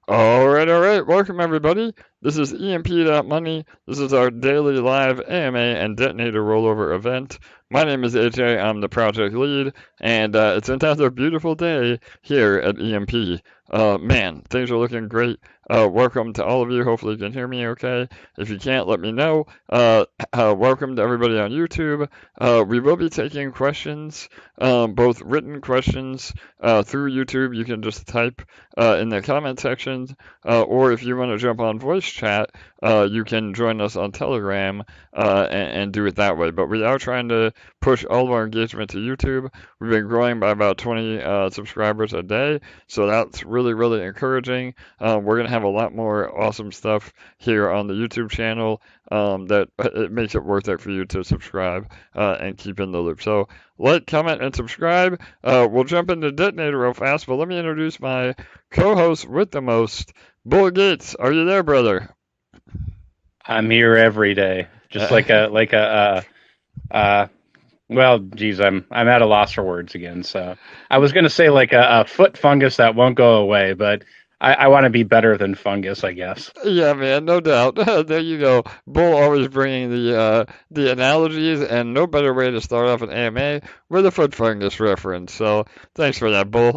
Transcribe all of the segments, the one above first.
All right. Welcome, everybody. This is EMP.Money. This is our daily live AMA and Detonator rollover event. My name is AJ. I'm the project lead, and it's another beautiful day here at EMP. Man, things are looking great. Welcome to all of you. Hopefully, you can hear me okay. If you can't, let me know. Welcome to everybody on YouTube. We will be taking questions, both written questions through YouTube. You can just type in the comment section, or if you want to jump on voice chat, you can join us on Telegram and do it that way. But we are trying to push all of our engagement to YouTube. We've been growing by about 20 subscribers a day, so that's really encouraging. We're going to have a lot more awesome stuff here on the YouTube channel that it makes it worth it for you to subscribe and keep in the loop. So like, comment, and subscribe. We'll jump into Detonator real fast, but let me introduce my co-host with the most, Bull Gates. Are you there, brother? I'm here every day, just well, geez, I'm at a loss for words again. So I was gonna say like a foot fungus that won't go away, but I want to be better than fungus, I guess. Yeah, man, no doubt. There you go. Bull always bringing the analogies, and no better way to start off an AMA with a foot fungus reference. So thanks for that, Bull.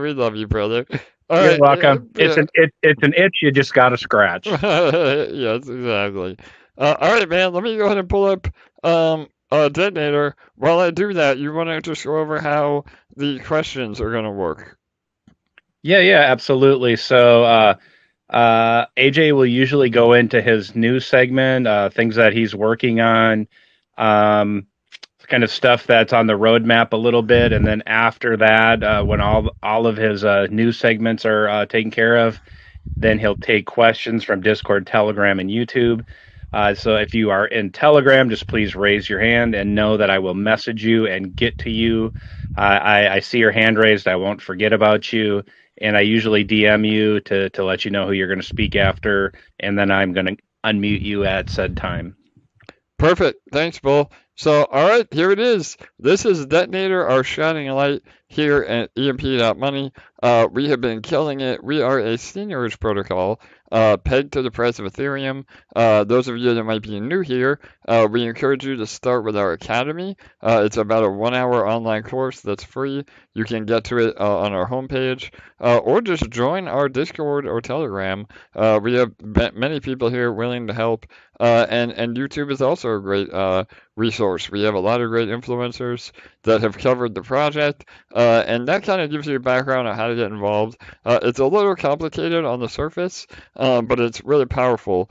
We love you, brother. All You're right. welcome. It's an itch you just gotta scratch. Yes, exactly. All right, man. Let me go ahead and pull up Detonator. While I do that, you want to just go over how the questions are going to work. Yeah, absolutely. So AJ will usually go into his news segment, things that he's working on. Um, kind of stuff that's on the roadmap a little bit, and then after that, when all of his news segments are taken care of, then he'll take questions from Discord, Telegram, and YouTube. So if you are in Telegram, just please raise your hand and know that I will message you and get to you. I see your hand raised. I won't forget about you. And I usually DM you to let you know who you're going to speak after. And then I'm going to unmute you at said time. Perfect. Thanks, Bull. So, all right, here it is. This is Detonator, our shining light here at EMP.Money. We have been killing it. We are a seigniorage protocol pegged to the price of Ethereum. Those of you that might be new here, we encourage you to start with our academy. It's about a 1 hour online course that's free. You can get to it on our homepage, or just join our Discord or Telegram. We have many people here willing to help. And YouTube is also a great resource. We have a lot of great influencers that have covered the project, and that kind of gives you a background on how to get involved. It's a little complicated on the surface, but it's really powerful.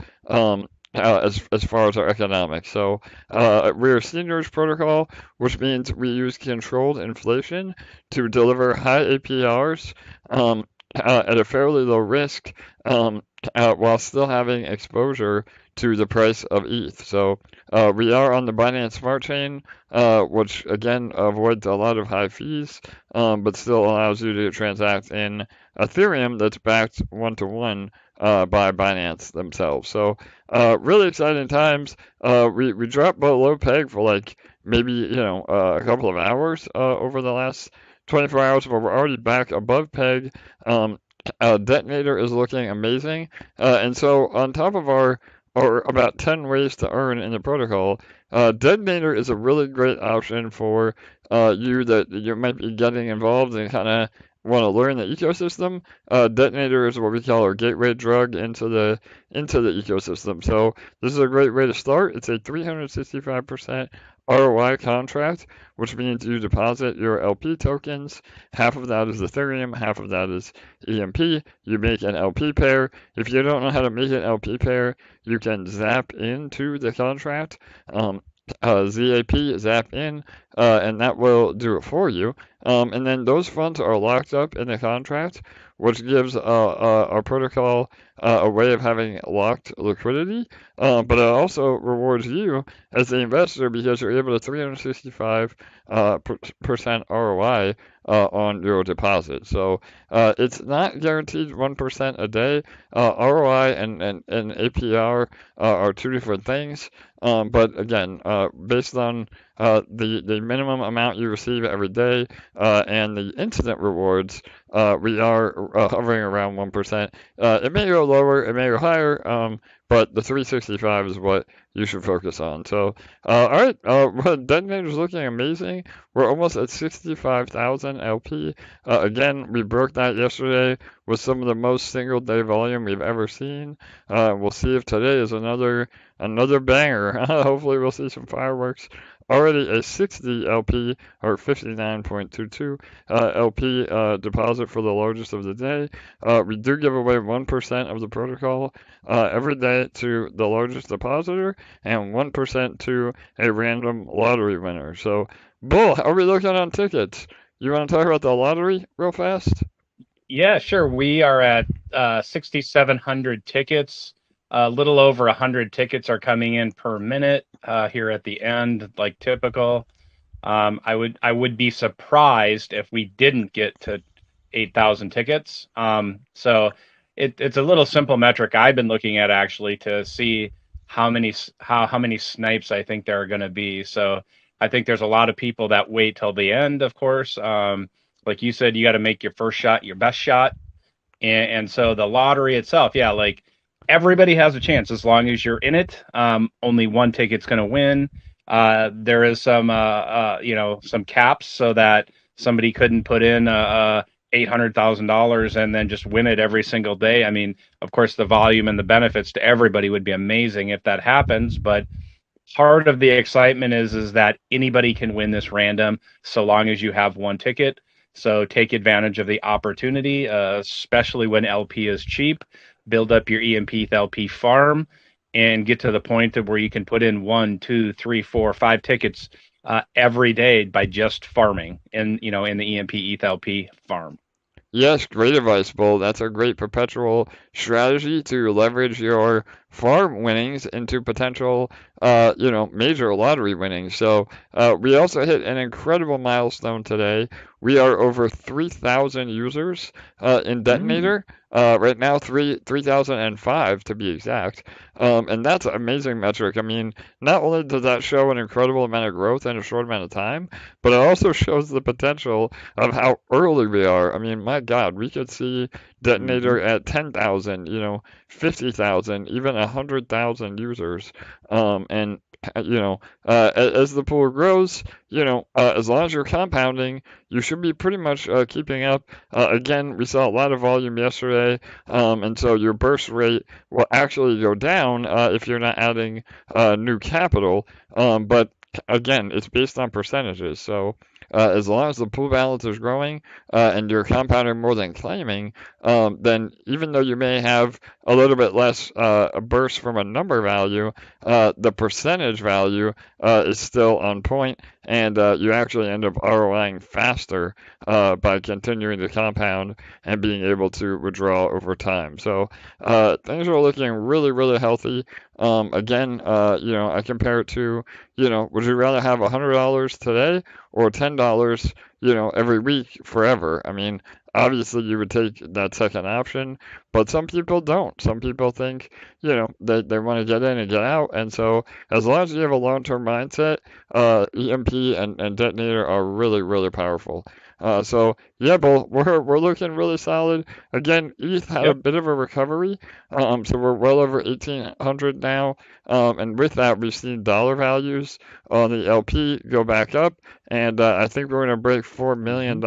As far as our economics. So we're a seniors protocol, which means we use controlled inflation to deliver high APRs at a fairly low risk, while still having exposure to the price of ETH. So we are on the Binance Smart Chain, which again avoids a lot of high fees, but still allows you to transact in Ethereum that's backed one-to-one by Binance themselves. So really exciting times. We dropped below peg for like maybe a couple of hours over the last 24 hours, but we're already back above peg. Detonator is looking amazing. And so on top of our or about 10 ways to earn in the protocol, Detonator is a really great option for you that you might be getting involved and kind of want to learn the ecosystem. Detonator is what we call our gateway drug into the ecosystem. So this is a great way to start. It's a 365% ROI contract, which means you deposit your LP tokens. Half of that is Ethereum, half of that is EMP. You make an LP pair. If you don't know how to make an LP pair, you can zap into the contract. ZAP, zap in, and that will do it for you. And then those funds are locked up in the contract, which gives our protocol a way of having locked liquidity, but it also rewards you as the investor because you're able to 365% ROI on your deposit. So it's not guaranteed 1% a day. ROI and APR are two different things. But again, based on the minimum amount you receive every day, and the instant rewards, we are hovering around 1%. It may go lower, it may go higher, but the 365 is what you should focus on. So, all right, Detonator's looking amazing. We're almost at 65,000 LP. Again, we broke that yesterday with some of the most single day volume we've ever seen. We'll see if today is another banger. Hopefully, we'll see some fireworks. Already a 60 LP or 59.22 LP deposit for the largest of the day. We do give away 1% of the protocol every day to the largest depositor and 1% to a random lottery winner. So, Bull, how are we looking on tickets? You want to talk about the lottery real fast? Yeah, sure. We are at 6,700 tickets. A little over 100 tickets are coming in per minute here at the end, like typical. I would be surprised if we didn't get to 8,000 tickets. So it's a little simple metric I've been looking at actually to see how many snipes I think there are going to be. So I think there's a lot of people that wait till the end, of course. Like you said, you got to make your first shot your best shot, and so the lottery itself, yeah, like everybody has a chance as long as you're in it. Only one ticket's going to win. There is some caps so that somebody couldn't put in $800,000 and then just win it every single day. I mean, of course, the volume and the benefits to everybody would be amazing if that happens, but part of the excitement is that anybody can win this random so long as you have one ticket. So take advantage of the opportunity, especially when LP is cheap. Build up your EMP LP farm and get to the point of where you can put in 1, 2, 3, 4, 5 tickets every day by just farming in the EMP LP farm. Yes, great advice, Bull. That's a great perpetual strategy to leverage your farm winnings into potential, major lottery winnings. So we also hit an incredible milestone today. We are over 3,000 users in Mm. Detonator. Right now, 3,005 to be exact. And that's an amazing metric. I mean, not only does that show an incredible amount of growth in a short amount of time, but it also shows the potential of how early we are. I mean, my God, we could see Mhm. Detonator at 10,000, 50,000, even 100,000 users. And as the pool grows, as long as you're compounding, you should be pretty much keeping up. Again, we saw a lot of volume yesterday, and so your burst rate will actually go down if you're not adding new capital. But again, it's based on percentages. So as long as the pool balance is growing and you're compounding more than claiming, then even though you may have a little bit less burst from a number value, the percentage value is still on point, and you actually end up ROIing faster by continuing to compound and being able to withdraw over time. So things are looking really, really healthy. Again, I compare it to, would you rather have $100 today or $10, every week forever? I mean, obviously you would take that second option, but some people don't. Some people think, they want to get in and get out. And so as long as you have a long-term mindset, EMP and Detonator are really, really powerful. So yeah, but we're looking really solid. Again, ETH had a Yep. bit of a recovery, so we're well over 1,800 now. And with that, we've seen dollar values on the LP go back up, and I think we're going to break $4 Mhm. million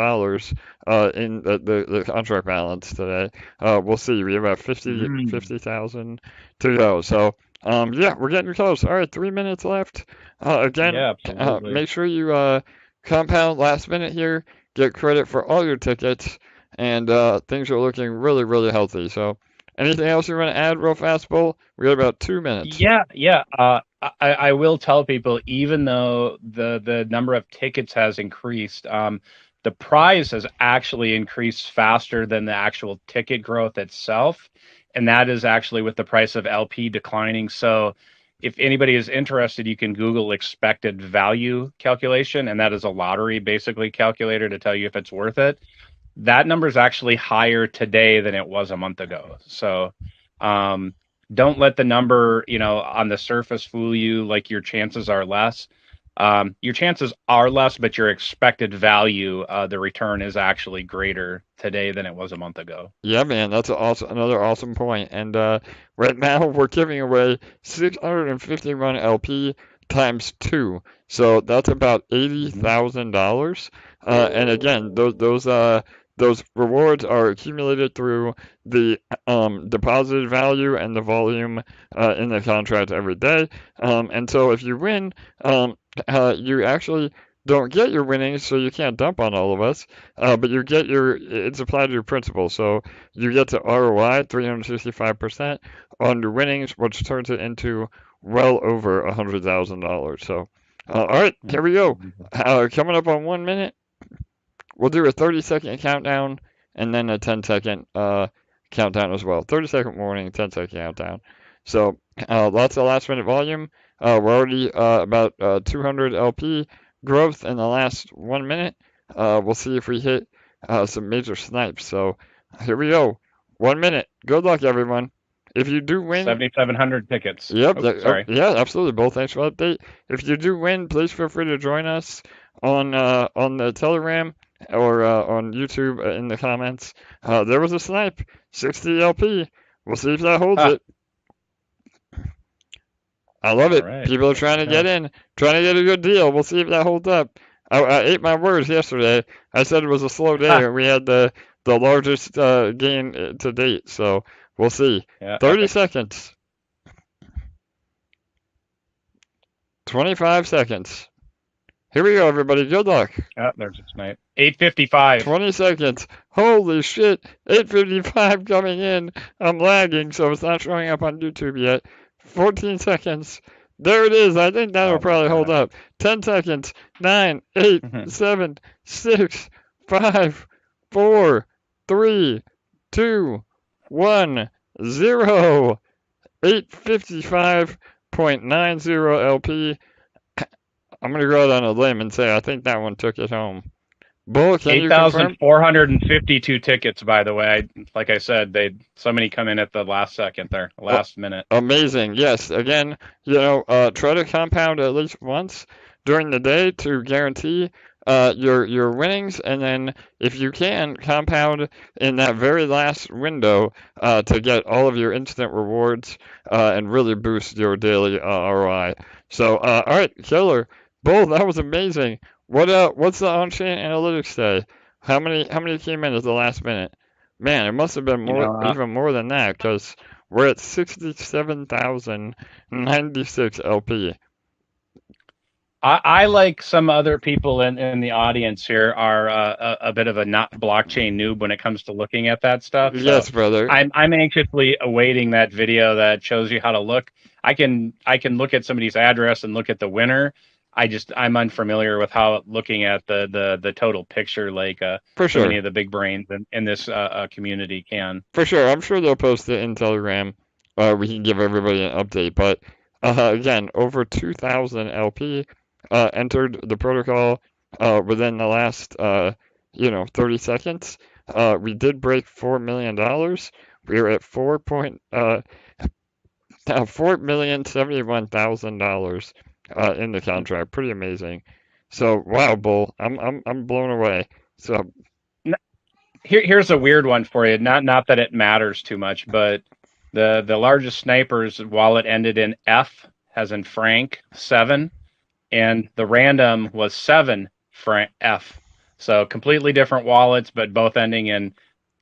in the contract balance today. We'll see. We have about 50 Mm. 50,000 to go. So yeah, we're getting close. All right, 3 minutes left. Again, Yeah, absolutely. make sure you compound last minute here. Get credit for all your tickets, and things are looking really, really healthy. So, anything else you want to add real fast, Bull? We got about 2 minutes. Yeah, yeah. I will tell people, even though the number of tickets has increased, the prize has actually increased faster than the actual ticket growth itself, and that is actually with the price of LP declining. So, if anybody is interested, you can Google expected value calculation, and that is a lottery basically calculator to tell you if it's worth it. That number is actually higher today than it was a month ago. So um, don't let the number, on the surface fool you like your chances are less. Your chances are less, but your expected value, the return is actually greater today than it was a month ago. Yeah, man, that's another awesome point. And right now we're giving away 651 LP times 2, so that's about $80,000. And again, those rewards are accumulated through the deposited value and the volume in the contract every day. And so if you win, you actually don't get your winnings, so you can't dump on all of us. But you get it's applied to your principal. So you get to ROI 365% on your winnings, which turns it into well over $100,000. So, all right, here we go. Coming up on 1 minute, we'll do a 30-second countdown and then a 10-second countdown as well. 30-second warning, 10-second countdown. So, lots of last-minute volume. We're already about 200 LP growth in the last 1 minute. We'll see if we hit some major snipes. So here we go. 1 minute. Good luck, everyone. If you do win, 7,700 tickets. yep. Sorry. Yeah, absolutely. Both. Thanks for the update. If you do win, please feel free to join us on the Telegram or on YouTube in the comments. There was a snipe, 60 LP. We'll see if that holds it. I love it. Right. People are trying to get in, trying to get a good deal. We'll see if that holds up. I ate my words yesterday. I said it was a slow day, and we had the largest gain to date. So we'll see. Yeah, 30 seconds. 25 seconds. Here we go, everybody. Good luck. There's a snipe. 8:55. 20 seconds. Holy shit. 8:55 coming in. I'm lagging, so it's not showing up on YouTube yet. 14 seconds. There it is. I think that'll probably hold up. 10 seconds. 9, 8, 7, 6, 5, 4, 3, 2, 1, 0. 855.90 LP. I'm going to go out on a limb and say I think that one took it home. Bull, can you confirm? 8,452 tickets, by the way. Like I said, so many come in at the last second there, last minute. Amazing. Yes. Again, try to compound at least once during the day to guarantee your winnings, and then if you can compound in that very last window to get all of your instant rewards and really boost your daily ROI. So, all right, killer. Bull, that was amazing. What's the on-chain analytics say? How many came in at the last minute? Man, it must have been even more than that, because we're at 67,096 LP. I like some other people in the audience here are a bit of a not blockchain noob when it comes to looking at that stuff. So yes, brother. I'm anxiously awaiting that video that shows you how to look. I can look at somebody's address and look at the winner. I'm unfamiliar with how looking at the total picture like for sure. many of the big brains in this community can. For sure. I'm sure they'll post it in Telegram. We can give everybody an update. But again, over 2,000 LP entered the protocol within the last 30 seconds. We did break $4 million. We were at $4,071,000 in the contract. Pretty amazing. So wow, Bull, I'm blown away. So here's a weird one for you. Not that it matters too much, but the largest sniper's wallet ended in F, as in Frank 7, and the random was 7 F. So completely different wallets, but both ending in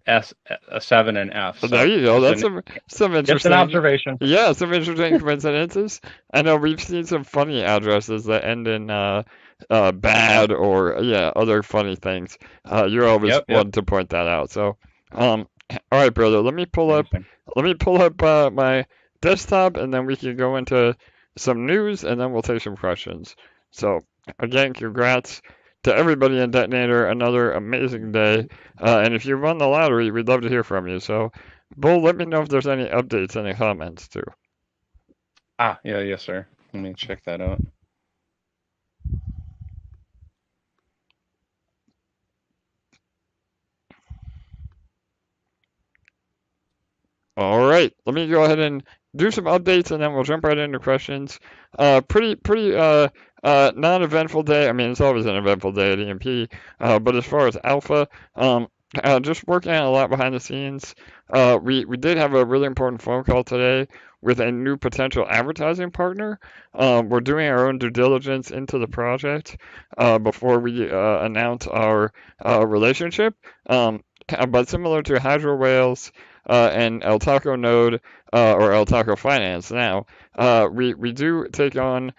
S, 7 and F. So there you go. That's some interesting. Just an observation. Yeah, some interesting coincidences. I know we've seen some funny addresses that end in bad or other funny things. You're always one to point that out. So, all right, brother. Let me pull up my desktop, and then we can go into some news, and then we'll take some questions. So again, congrats to everybody in Detonator. Another amazing day. And if you won the lottery, we'd love to hear from you. So, Bull, let me know if there's any updates in the comments too. Yes, sir. Let me check that out. All right, let me go ahead and do some updates, and then we'll jump right into questions. Pretty Non-eventful day. I mean, it's always an eventful day at EMP. But as far as alpha, just working on a lot behind the scenes. We did have a really important phone call today with a new potential advertising partner. We're doing our own due diligence into the project before we announce our relationship. But similar to Hydro Whales and El Taco Node or El Taco Finance now, we do take on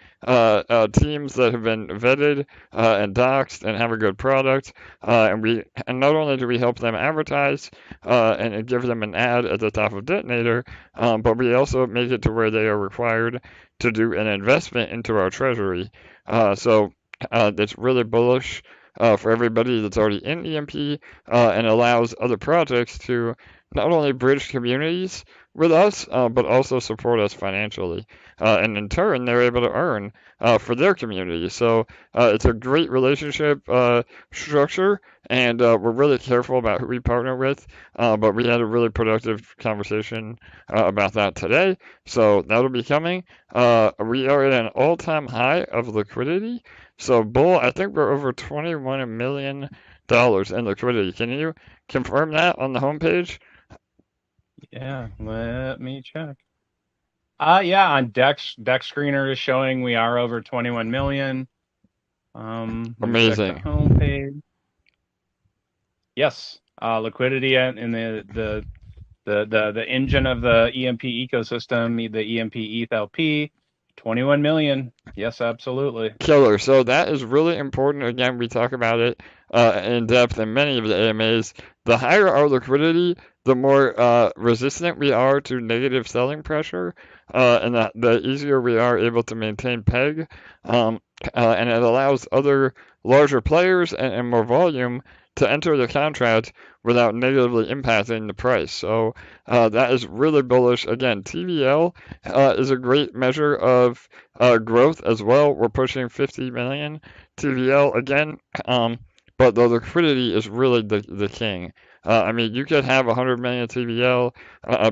teams that have been vetted and doxed and have a good product. And not only do we help them advertise and give them an ad at the top of Detonator, but we also make it to where they are required to do an investment into our treasury. So it's really bullish for everybody that's already in EMP and allows other projects to not only bridge communities with us, but also support us financially. And in turn, they're able to earn for their community. So it's a great relationship structure, and we're really careful about who we partner with. But we had a really productive conversation about that today. So that'll be coming. We are at an all-time high of liquidity. So, Bull, I think we're over $21 million in liquidity. Can you confirm that on the homepage? Yeah, let me check. Yeah, on Dex Screener is showing we are over 21 million. Let me check the Amazing. homepage. Yes, liquidity in the engine of the EMP ecosystem, the EMP ETH LP, 21 million. Yes, absolutely. Killer. So that is really important. Again, we talk about it in depth in many of the AMAs. The higher our liquidity, the more resistant we are to negative selling pressure, and the easier we are able to maintain PEG. And it allows other larger players and more volume to enter the contract without negatively impacting the price. So that is really bullish. Again, TVL is a great measure of growth as well. We're pushing 50 million TVL again, but the liquidity is really the king. I mean, you could have 100 million TVL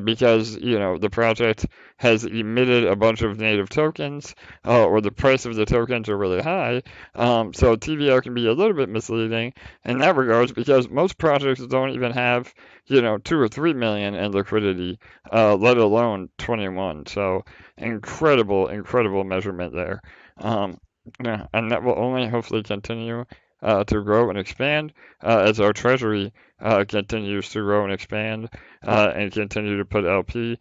because the project has emitted a bunch of native tokens, or the price of the tokens are really high. So TVL can be a little bit misleading in that regards because most projects don't even have 2 or 3 million in liquidity, let alone 21. So incredible measurement there. Yeah, and that will only hopefully continue to grow and expand as our treasury continues to grow and expand and continue to put LP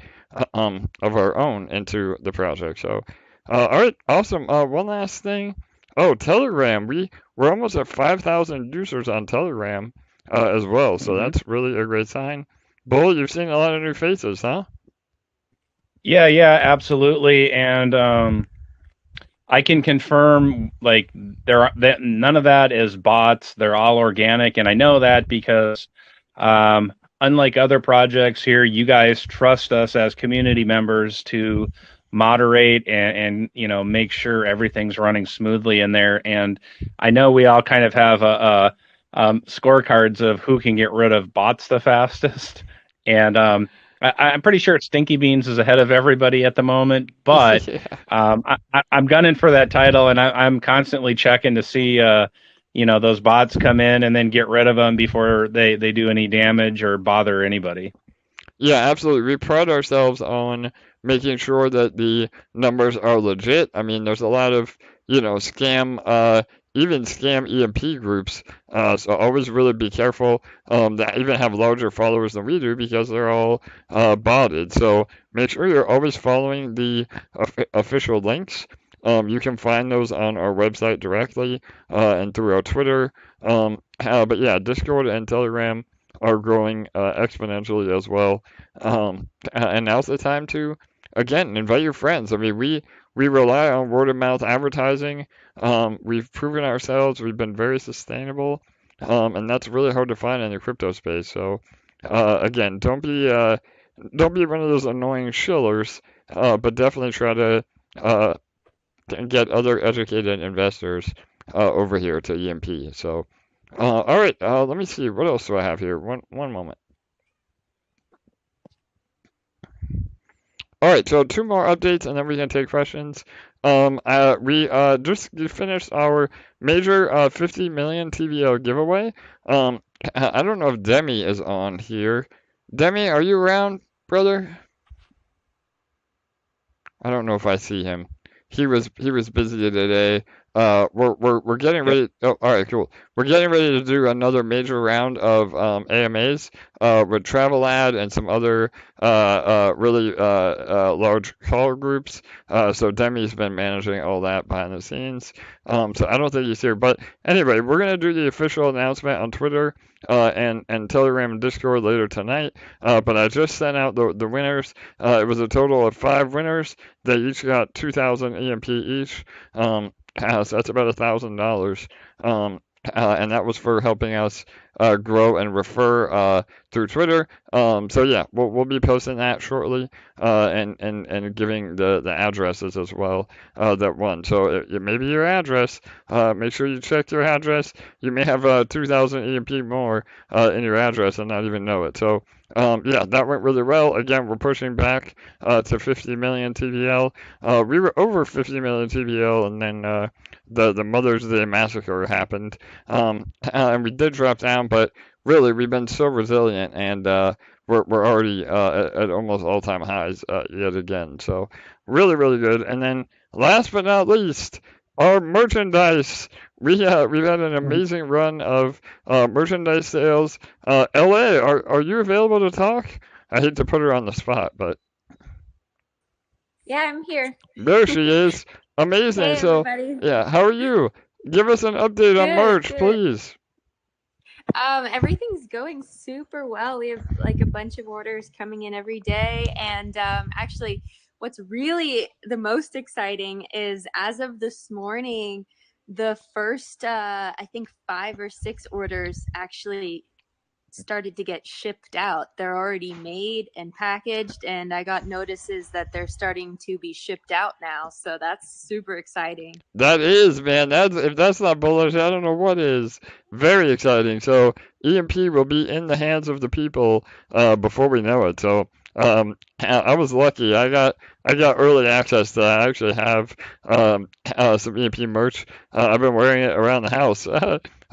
of our own into the project. So, all right, awesome. One last thing. Oh, Telegram. We're almost at 5,000 users on Telegram as well. So Hmm. that's really a great sign. Bull, you've seen a lot of new faces, huh? Yeah, absolutely. And I can confirm, like, that none of that is bots. They're all organic, and I know that because, unlike other projects here, you guys trust us as community members to moderate and make sure everything's running smoothly in there. And I know we all kind of have scorecards of who can get rid of bots the fastest, and I'm pretty sure Stinky Beans is ahead of everybody at the moment, but Yeah. I'm gunning for that title, and I'm constantly checking to see, those bots come in and then get rid of them before they do any damage or bother anybody. Yeah, absolutely. We pride ourselves on making sure that the numbers are legit. I mean, there's a lot of, scam, even scam EMP groups. So always really be careful that even have larger followers than we do because they're all botted. So make sure you're always following the official links. You can find those on our website directly and through our Twitter. But yeah, Discord and Telegram are growing exponentially as well. And now's the time to, again, invite your friends. I mean, we rely on word of mouth advertising. We've proven ourselves. We've been very sustainable, and that's really hard to find in the crypto space. So, again, don't be one of those annoying shillers, but definitely try to uh, get other educated investors over here to EMP. So, all right, let me see. What else do I have here? One moment. All right, so two more updates, and then we can take questions. We just finished our major 50 million TVL giveaway. I don't know if Demi is on here. Demi, are you around, brother? I don't know if I see him. He was busy today. We're getting Yep. ready. Oh, all right, cool. We're getting ready to do another major round of AMAs with TravelAd and some other really large call groups. So Demi's been managing all that behind the scenes. So I don't think he's here. But anyway, we're gonna do the official announcement on Twitter and Telegram and Discord later tonight. But I just sent out the winners. It was a total of 5 winners. They each got 2,000 EMP each. So that's about $1,000. And that was for helping us grow and refer through Twitter. So yeah, we'll be posting that shortly, and giving the addresses as well that won. So it may be your address. Make sure you check your address. You may have 2,000 EMP more in your address and not even know it. So yeah, that went really well. Again, we're pushing back to 50 million TVL. We were over 50 million TVL, and then the Mother's Day massacre happened, and we did drop down. But really, we've been so resilient, and we're already at almost all-time highs yet again. So really good. And then last but not least, our merchandise. We've had an amazing run of merchandise sales. LA, are you available to talk? I hate to put her on the spot, but Yeah, I'm here. there she is. Amazing. Hey, So, everybody. yeah, how are you? Give us an update on Good, merch, good. please. Everything's going super well. We have like a bunch of orders coming in every day. And actually, what's really the most exciting is as of this morning, the first, I think, 5 or 6 orders actually started to get shipped out. They're already made and packaged, and I got notices that they're starting to be shipped out now. So that's super exciting. That is, man. If that's not bullish, I don't know what is. Very exciting. So EMP will be in the hands of the people before we know it. So I was lucky. I got early access to that. I actually have some EMP merch. I've been wearing it around the house.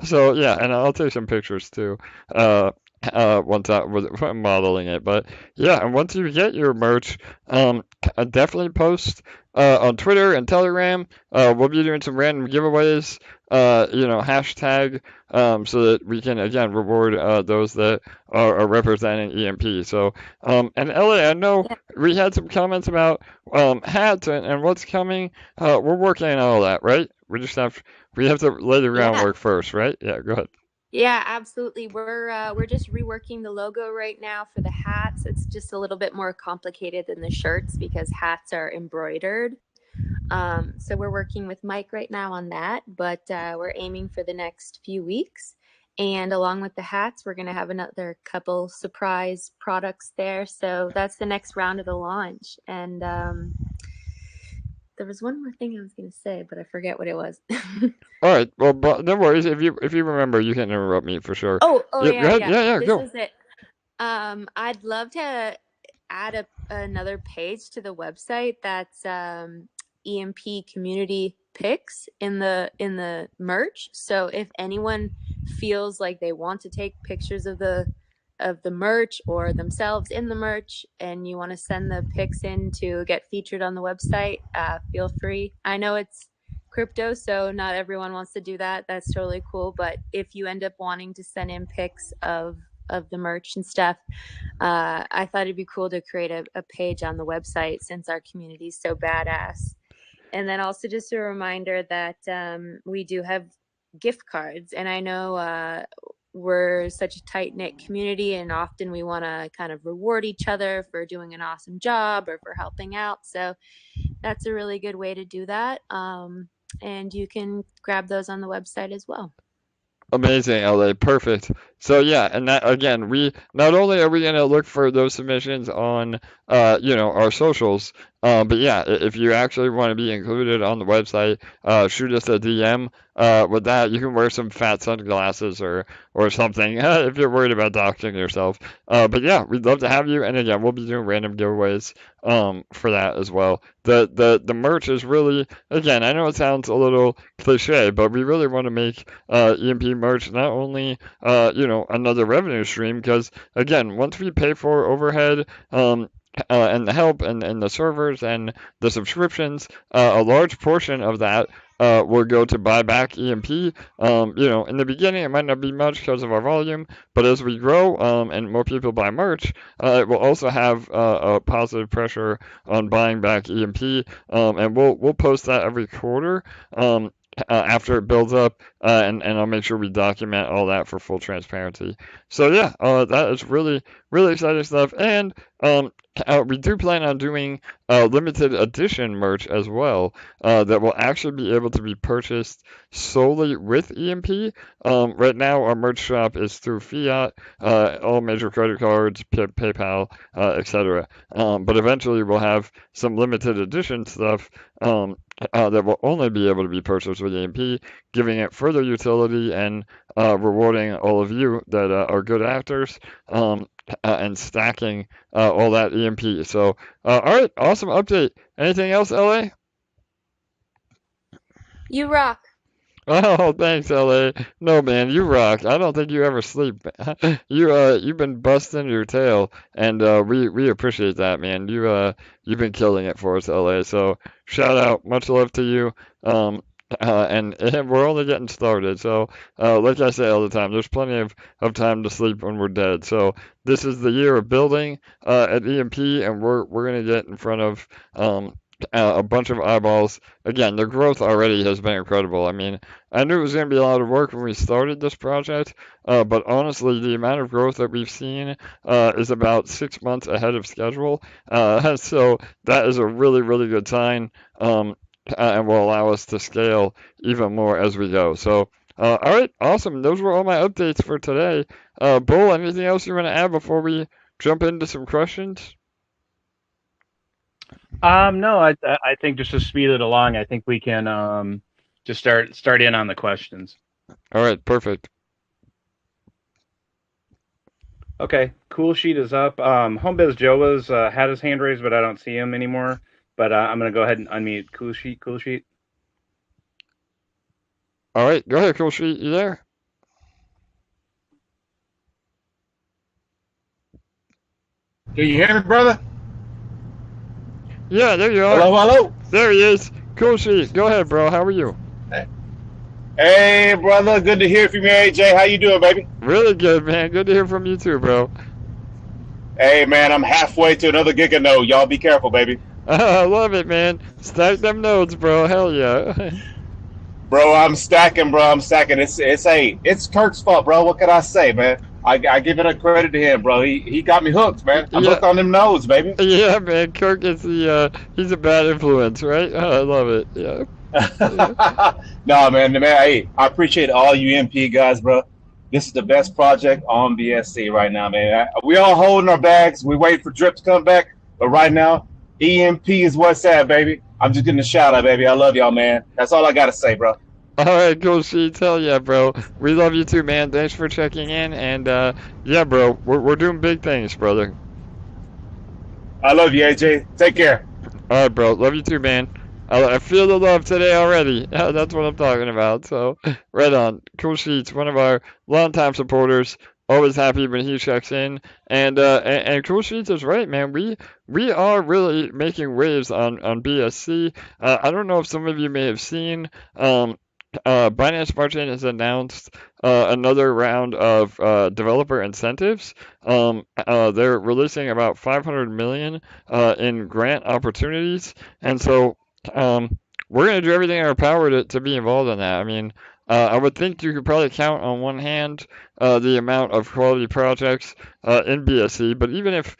So yeah, and I'll take some pictures too. Once I was modeling it, but yeah, and once you get your merch, definitely post on Twitter and Telegram. We'll be doing some random giveaways, hashtag, so that we can, again, reward those that are representing EMP. So, and Ellie, I know we had some comments about hats and what's coming. We're working on all that, right? We have to lay the groundwork first, right? Yeah, go ahead. Yeah, absolutely. We're just reworking the logo right now for the hats. It's just a little bit more complicated than the shirts because hats are embroidered. So we're working with Mike right now on that, but we're aiming for the next few weeks. And along with the hats, we're going to have another couple surprise products there. So that's the next round of the launch. And there was one more thing I was going to say, but I forget what it was. All right. Well, no worries. If you remember, you can interrupt me for sure. Oh, Yeah, yeah, go ahead. yeah. Yeah, This go. is it. I'd love to add another page to the website that's EMP community pics in the merch. So if anyone feels like they want to take pictures of the merch or themselves in the merch and you want to send the pics in to get featured on the website, feel free. I know it's crypto, so not everyone wants to do that. That's totally cool. But if you end up wanting to send in pics of the merch and stuff, I thought it'd be cool to create a page on the website since our community is so badass. And then also just a reminder that we do have gift cards, and I know we're such a tight-knit community, and often we want to kind of reward each other for doing an awesome job or for helping out. So that's a really good way to do that. And you can grab those on the website as well. Amazing, LA. Perfect. So yeah, and that again, we not only are we gonna look for those submissions on our socials, but yeah, if you actually want to be included on the website, shoot us a DM with that, you can wear some fat sunglasses or something if you're worried about doxing yourself. But yeah, we'd love to have you. And again, we'll be doing random giveaways for that as well. The merch is really, again, I know it sounds a little cliche, but we really want to make EMP merch not only another revenue stream, because again, once we pay for overhead and the help and the servers and the subscriptions, a large portion of that will go to buy back EMP. In the beginning, it might not be much because of our volume, but as we grow and more people buy merch, it will also have a positive pressure on buying back EMP. And we'll post that every quarter. After it builds up, and I'll make sure we document all that for full transparency. So yeah, that is really, really exciting stuff. And we do plan on doing limited edition merch as well that will actually be able to be purchased solely with EMP. Right now, our merch shop is through Fiat, all major credit cards, PayPal, etc. But eventually, we'll have some limited edition stuff that will only be able to be purchased with EMP, giving it further utility and rewarding all of you that are good actors and stacking all that EMP. So, all right, awesome update. Anything else, LA? You rock. Oh, thanks, LA. No, man, you rock. I don't think you ever sleep. You've been busting your tail, and we appreciate that, man. You've been killing it for us, LA. So shout out, much love to you. And we're only getting started. So like I say all the time, there's plenty of time to sleep when we're dead. So this is the year of building at EMP, and we're gonna get in front of a bunch of eyeballs. Again, the growth already has been incredible. I mean, I knew it was going to be a lot of work when we started this project, but honestly, the amount of growth that we've seen is about 6 months ahead of schedule. So that is a really, really good sign, and will allow us to scale even more as we go. So, all right, awesome. Those were all my updates for today. Bull, anything else you want to add before we jump into some questions? No, I think just to speed it along, I think we can just start in on the questions. All right, perfect. Okay, Cool Sheet is up. Homebiz Joe had his hand raised, but I don't see him anymore. But I'm gonna go ahead and unmute Cool Sheet. Cool Sheet. All right, go ahead, Cool Sheet. You there? Can you hear me, brother? Yeah, there you are. Hello, hello. There he is. Cool Sheet. Go ahead, bro. How are you? Hey, brother. Good to hear from you, AJ. How you doing, baby? Really good, man. Good to hear from you too, bro. Hey, man. I'm halfway to another giga Y'all be careful, baby. I love it, man. Stack them nodes, bro. Hell yeah. Bro, I'm stacking, bro. I'm stacking. It's Kirk's fault, bro. What can I say, man? I give it a credit to him, bro. He got me hooked, man. I'm hooked on them nodes, baby. Yeah, man. Kirk is he's a bad influence, right? I love it. Yeah. No, man. Hey, I appreciate all you MP guys, bro. This is the best project on BSC right now, man. We all holding our bags. We wait for Drip to come back, but right now, EMP is what's at, baby. I'm just getting a shout out, baby. I love y'all, man. That's all I gotta say, bro. All right, Cool Sheets. Hell yeah, bro. We love you too, man. Thanks for checking in, and yeah, bro, we're doing big things, brother. I love you, AJ. Take care. All right, bro. Love you too, man. I feel the love today already. That's what I'm talking about. So, right on. Cool Sheets, one of our longtime supporters. Always happy when he checks in. And Cool Sheets is right, man. We are really making waves on BSC. I don't know if some of you may have seen. Binance Smart Chain has announced another round of developer incentives. They're releasing about 500 million in grant opportunities, and so we're going to do everything in our power to be involved in that. I mean, I would think you could probably count on one hand the amount of quality projects in BSC, but even if,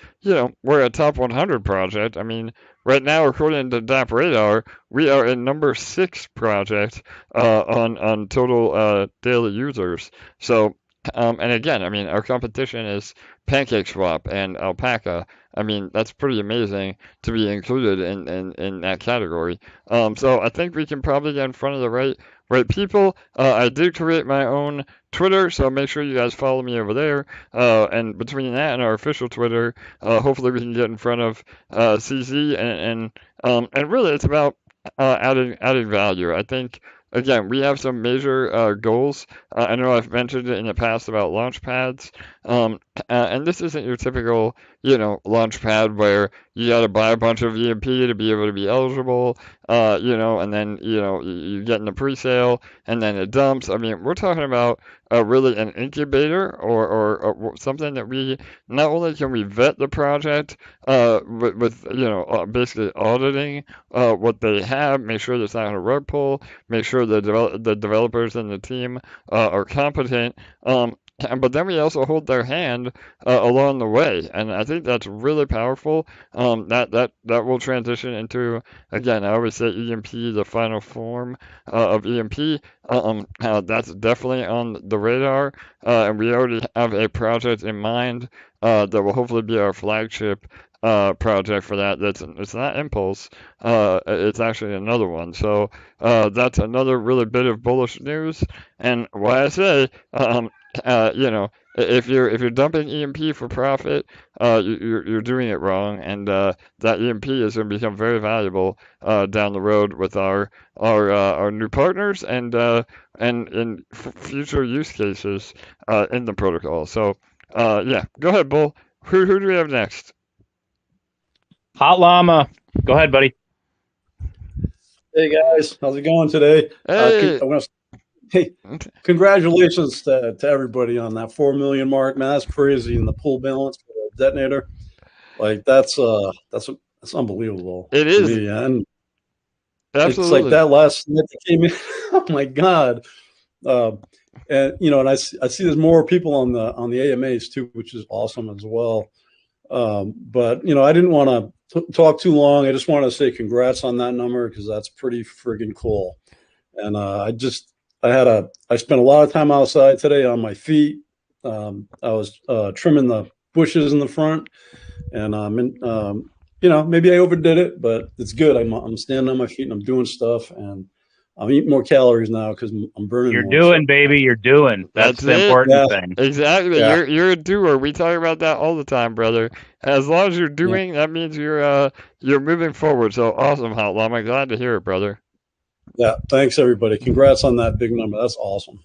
we're a top 100 project, I mean, right now, according to DAP Radar, we are a number 6 project on total daily users. So And again, I mean, our competition is PancakeSwap and Alpaca. I mean, that's pretty amazing to be included in that category. So I think we can probably get in front of the right people. I did create my own Twitter, so make sure you guys follow me over there. And between that and our official Twitter, hopefully we can get in front of CZ and really it's about adding value. I think again, we have some major goals. I know I've mentioned it in the past about launchpads, and this isn't your typical, launchpad where you got to buy a bunch of EMP to be able to be eligible, and then you get in the pre-sale and then it dumps. I mean, we're talking about really an incubator or something that we not only can we vet the project with basically auditing what they have, make sure there's not a rug pull, make sure the developers and the team are competent. But then we also hold their hand along the way, and I think that's really powerful. That will transition into, again, I always say EMP, the final form of EMP. That's definitely on the radar, and we already have a project in mind that will hopefully be our flagship project for that. It's not Impulse, it's actually another one. So that's another really bit of bullish news. And why I say, if you're dumping EMP for profit, you're doing it wrong, and that EMP is going to become very valuable down the road with our new partners and in future use cases in the protocol. So yeah, go ahead, Bull. Who do we have next? Hot Llama, go ahead, buddy. Hey guys, how's it going today? Hey. Hey, congratulations to everybody on that 4 million mark, man. That's crazy, and the pool balance for the detonator, like that's unbelievable. It to is. me. And Absolutely. it's like that last night that came in. Oh my god! And I see there's more people on the AMAs too, which is awesome as well. But I didn't want to talk too long. I just want to say congrats on that number because that's pretty friggin' cool. And I spent a lot of time outside today on my feet. I was trimming the bushes in the front, and maybe I overdid it, but it's good. I'm standing on my feet and I'm doing stuff, and I'm eating more calories now because I'm burning You're more. doing, baby. You're doing. That's the important thing. Exactly. Yeah. You're a doer. We talk about that all the time, brother. As long as you're doing, that means you're moving forward. So awesome, Hot Llama. Glad to hear it, brother. Yeah. Thanks, everybody. Congrats on that big number. That's awesome.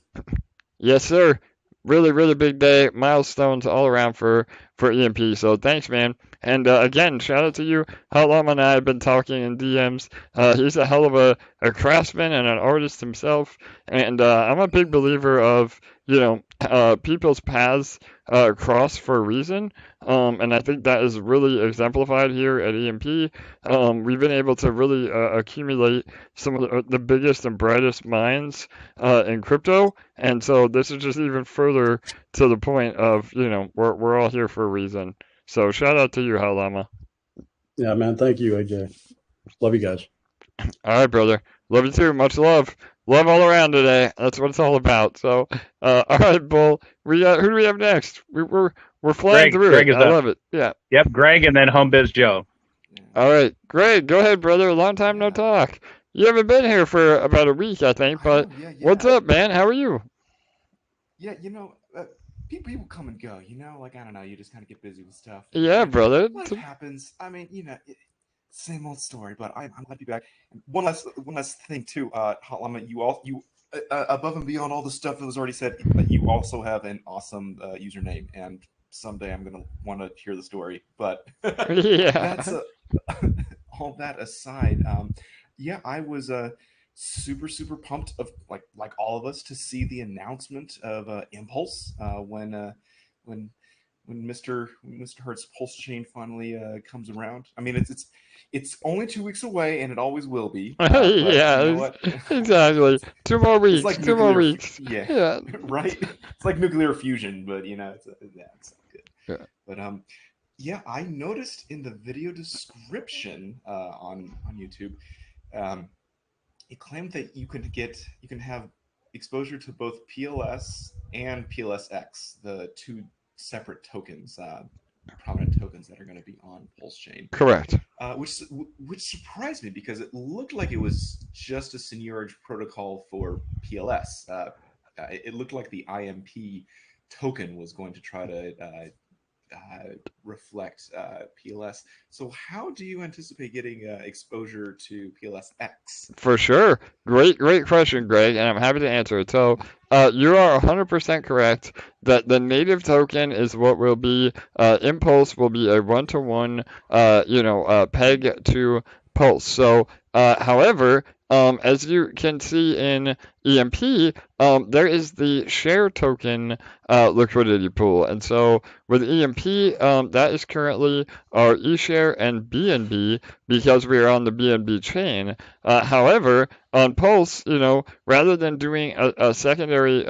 Yes, sir. Really, really big day. Milestones all around for EMP. So thanks, man. And again, shout out to you. Hot Llama and I have been talking in DMs. He's a hell of a craftsman and an artist himself. And I'm a big believer of, people's paths cross for a reason. And I think that is really exemplified here at EMP. We've been able to really accumulate some of the biggest and brightest minds in crypto. And so this is just even further to the point of, we're all here for a reason. So shout out to you, Hot Llama. Yeah, man. Thank you, AJ. Love you guys. All right, brother. Love you too. Much love. Love all around today. That's what it's all about. So, all right, Bull. Who do we have next? We're flying through Greg it. I love it. Yeah. Yep, Greg, and then HomeBiz Joe. All right, Greg. Go ahead, brother. Long time no talk. You haven't been here for about a week, I think. But what's up, man? How are you? Yeah, people come and go. Like I don't know. You just kind of get busy with stuff. Yeah, brother. Life happens. I mean, same old story. But I'm glad to be back. One last thing too. Hot Llama, you above and beyond all the stuff that was already said, you also have an awesome username, and someday I'm gonna want to hear the story. But yeah, that's all that aside. Yeah, I was super pumped of like all of us to see the announcement of Impulse when Mr. Hertz Pulse Chain finally comes around. I mean, it's only 2 weeks away, and it always will be. yeah, you know what? Exactly. 2 more weeks. It's like 2 more weeks. Yeah, right. It's like nuclear fusion, but it's good. Yeah. But yeah, I noticed in the video description on YouTube, it claimed that you can have exposure to both PLS and PLSX, the two separate tokens, prominent tokens that are going to be on Pulse Chain. Correct. Which surprised me because it looked like it was just a seigniorage protocol for PLS. It looked like the IMP token was going to try to reflect PLS. So how do you anticipate getting exposure to PLSX? For sure. Great question, Greg, and I'm happy to answer it. So, you are 100% correct that the native token is what will be, Impulse will be a one-to-one, peg to Pulse. So, however, as you can see in EMP, there is the share token liquidity pool. And so with EMP, that is currently our eShare and BNB because we are on the BNB chain. However, on Pulse, rather than doing a secondary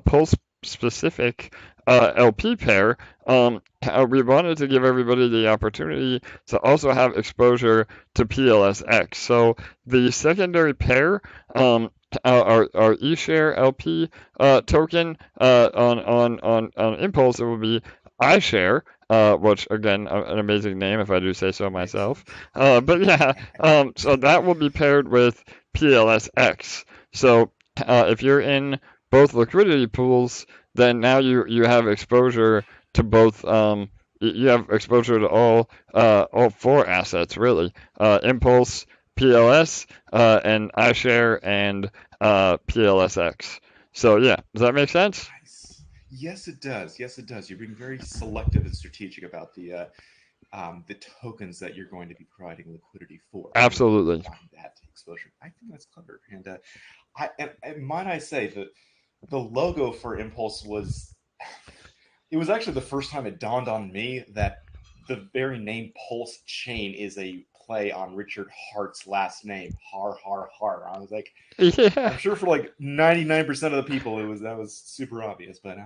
Pulse specific LP pair, we wanted to give everybody the opportunity to also have exposure to PLSX. So the secondary pair, our eShare LP token on Impulse, it will be iShare, which again, an amazing name if I do say so myself. But yeah, so that will be paired with PLSX. So if you're in both liquidity pools, then now you have exposure to both. You have exposure to all four assets really. Impulse, PLS, and iShare and PLSX. So yeah, does that make sense? Nice. Yes, it does. Yes, it does. You're being very selective and strategic about the tokens that you're going to be providing liquidity for. Absolutely. That exposure. I think that's clever. And might I say that the logo for Impulse was actually the first time it dawned on me that the very name Pulse Chain is a play on Richard Hart's last name, Har Har Har. I was like, yeah. I'm sure for like 99% of the people that was super obvious, but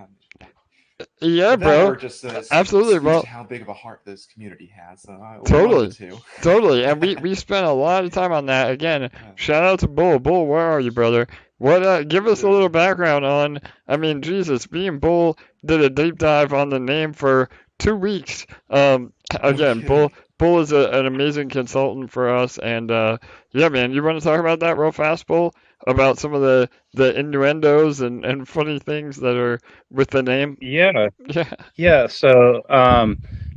yeah, bro. Just absolutely, bro. How big of a heart this community has. Totally, and we spent a lot of time on that. Again, shout out to Bull. Bull, where are you, brother? What? Give us a little background on. I mean, Jesus, me and Bull did a deep dive on the name for 2 weeks. Again, Bull is an amazing consultant for us, and yeah, man, you want to talk about that real fast, Bull? About some of the innuendos and funny things that are with the name? Yeah. So,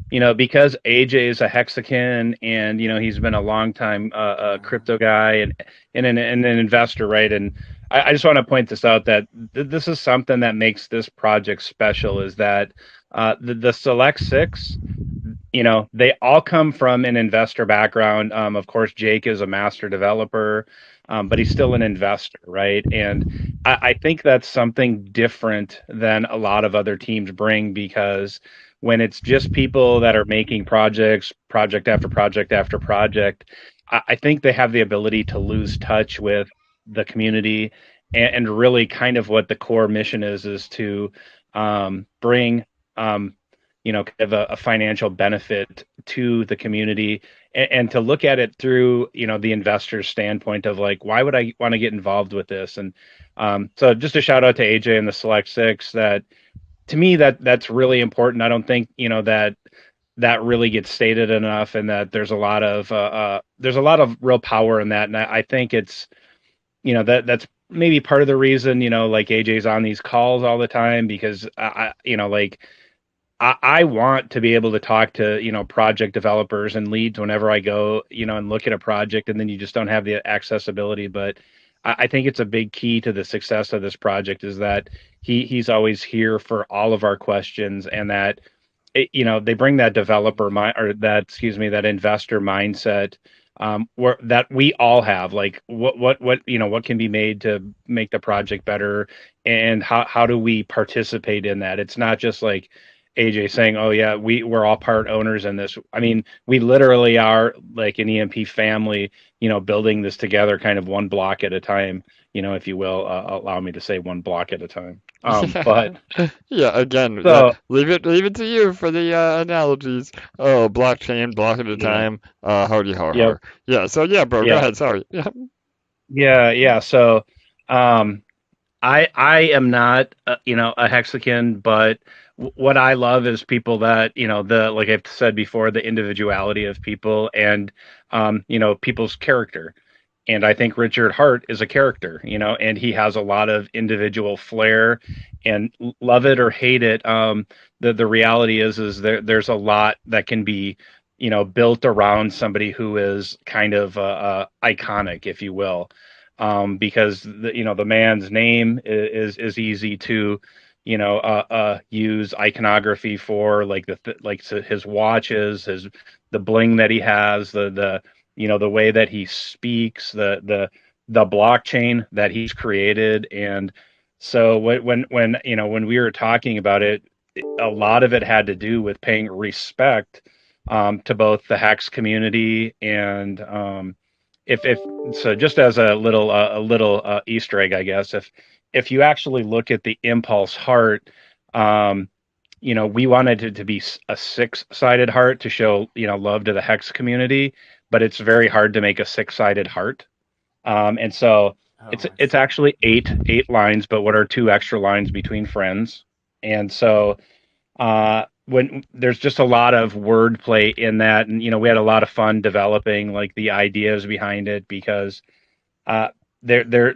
because AJ is a Hexagon and, he's been a long time crypto guy and an investor, right? And I just want to point this out that this is something that makes this project special is that the Select Six, they all come from an investor background. Of course, Jake is a master developer, but he's still an investor, right? And I think that's something different than a lot of other teams bring because when it's just people that are making project after project after project, I think they have the ability to lose touch with the community and really kind of what the core mission is to bring kind of a financial benefit to the community and to look at it through the investor's standpoint of like, why would I want to get involved with this? And so just a shout out to AJ and the Select Six. That to me that's really important. I don't think that really gets stated enough, and that there's a lot of real power in that. And I think it's that's maybe part of the reason like AJ's on these calls all the time, because I want to be able to talk to, project developers and leads whenever I go, and look at a project, and then you just don't have the accessibility. But I think it's a big key to the success of this project is that he's always here for all of our questions, and that, they bring that that investor mindset, that we all have, like what can be made to make the project better, and how do we participate in that? It's not just like AJ saying, "Oh yeah, we're all part owners in this." I mean, we literally are like an EMP family, building this together, kind of one block at a time, if you will. Allow me to say one block at a time. But yeah, again, so, leave it to you for the analogies. Oh, blockchain, block at a time. Hardy har har. Yeah. So yeah, bro, go ahead. Sorry. Yeah. So, I am not, a hexagon, but what I love is people that, like I've said before, the individuality of people and, people's character. And I think Richard Hart is a character, and he has a lot of individual flair. And love it or hate it, the reality is there's a lot that can be, built around somebody who is kind of iconic, if you will, because the man's name is easy to use iconography for, like his watches, the bling that he has, the way that he speaks, the blockchain that he's created. And so when we were talking about it, a lot of it had to do with paying respect to both the Hex community and if so, just as a little Easter egg, I guess, if you actually look at the Impulse heart, we wanted it to be a six-sided heart to show love to the Hex community, but it's very hard to make a six-sided heart, and so Oh, it's actually eight lines, but what are two extra lines between friends, and so when there's just a lot of wordplay in that, and we had a lot of fun developing like the ideas behind it, because uh, there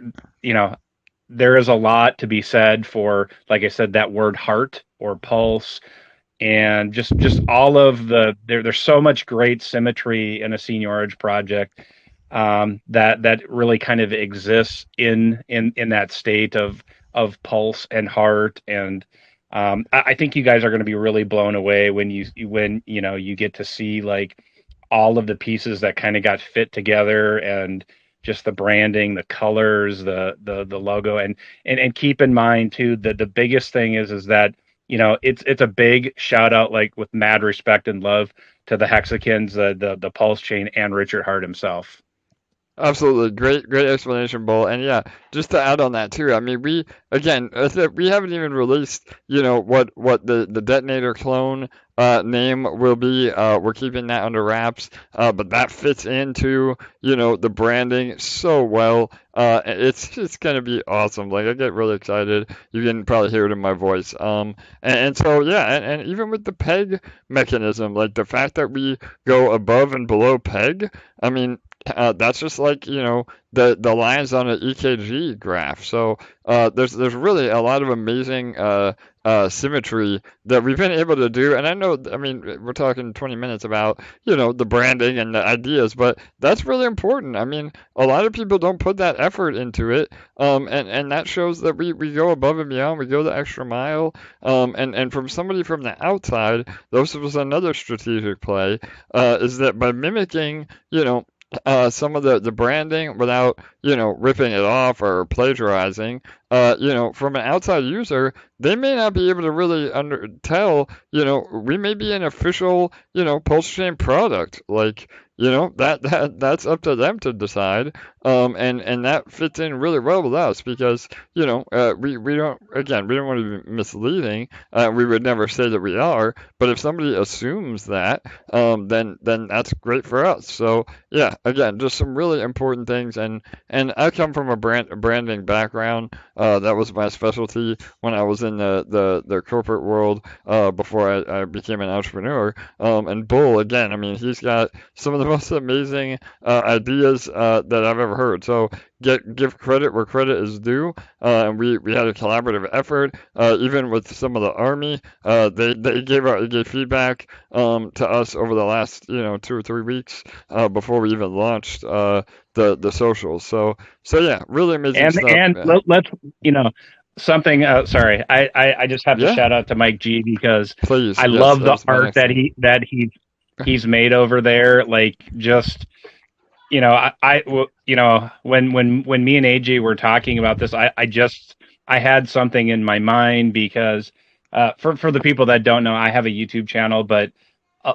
there is a lot to be said for, like I said, that word heart or pulse, and just all of there's so much great symmetry in a seigniorage project, that really kind of exists in that state of pulse and heart. And I think you guys are going to be really blown away when you get to see like all of the pieces that kind of got fit together, and just the branding, the colors, the logo, and keep in mind too that the biggest thing is that it's a big shout out, like with mad respect and love to the hexagons, the pulse chain, and Richard Hart himself. Absolutely. Great explanation, Bull. And yeah, just to add on that too, I mean, we, again, we haven't even released, what the Detonator clone name will be. We're keeping that under wraps, but that fits into, the branding so well. It's just gonna be awesome. Like, I get really excited. You can probably hear it in my voice. And so yeah, and even with the peg mechanism, like the fact that we go above and below peg, I mean, that's just like, the lines on an EKG graph. So there's really a lot of amazing symmetry that we've been able to do. And I know, I mean, we're talking 20 minutes about, the branding and the ideas, but that's really important. I mean, a lot of people don't put that effort into it, and that shows that we go above and beyond. We go the extra mile, and from somebody from the outside, this was another strategic play, is that by mimicking, some of the branding without, ripping it off or plagiarizing, from an outside user, they may not be able to really tell, we may be an official, Pulse Chain product. Like, that's up to them to decide. And that fits in really well with us because, we don't, again, we don't want to be misleading. We would never say that we are, but if somebody assumes that, then that's great for us. So yeah, again, just some really important things. And I come from a branding background. That was my specialty when I was in the corporate world, before I became an entrepreneur. And Bull, again, I mean, he's got some of the most amazing ideas that I've ever heard. So give credit where credit is due. And we had a collaborative effort, even with some of the army. They gave feedback to us over the last 2 or 3 weeks, before we even launched the socials. So yeah, really amazing stuff. And let's something. Sorry, I just have to shout out to Mike G, because Please, I yes, love the that's my art next that thing. he's made over there. Like, just when me and AJ were talking about this, I had something in my mind, because for the people that don't know, I have a YouTube channel, but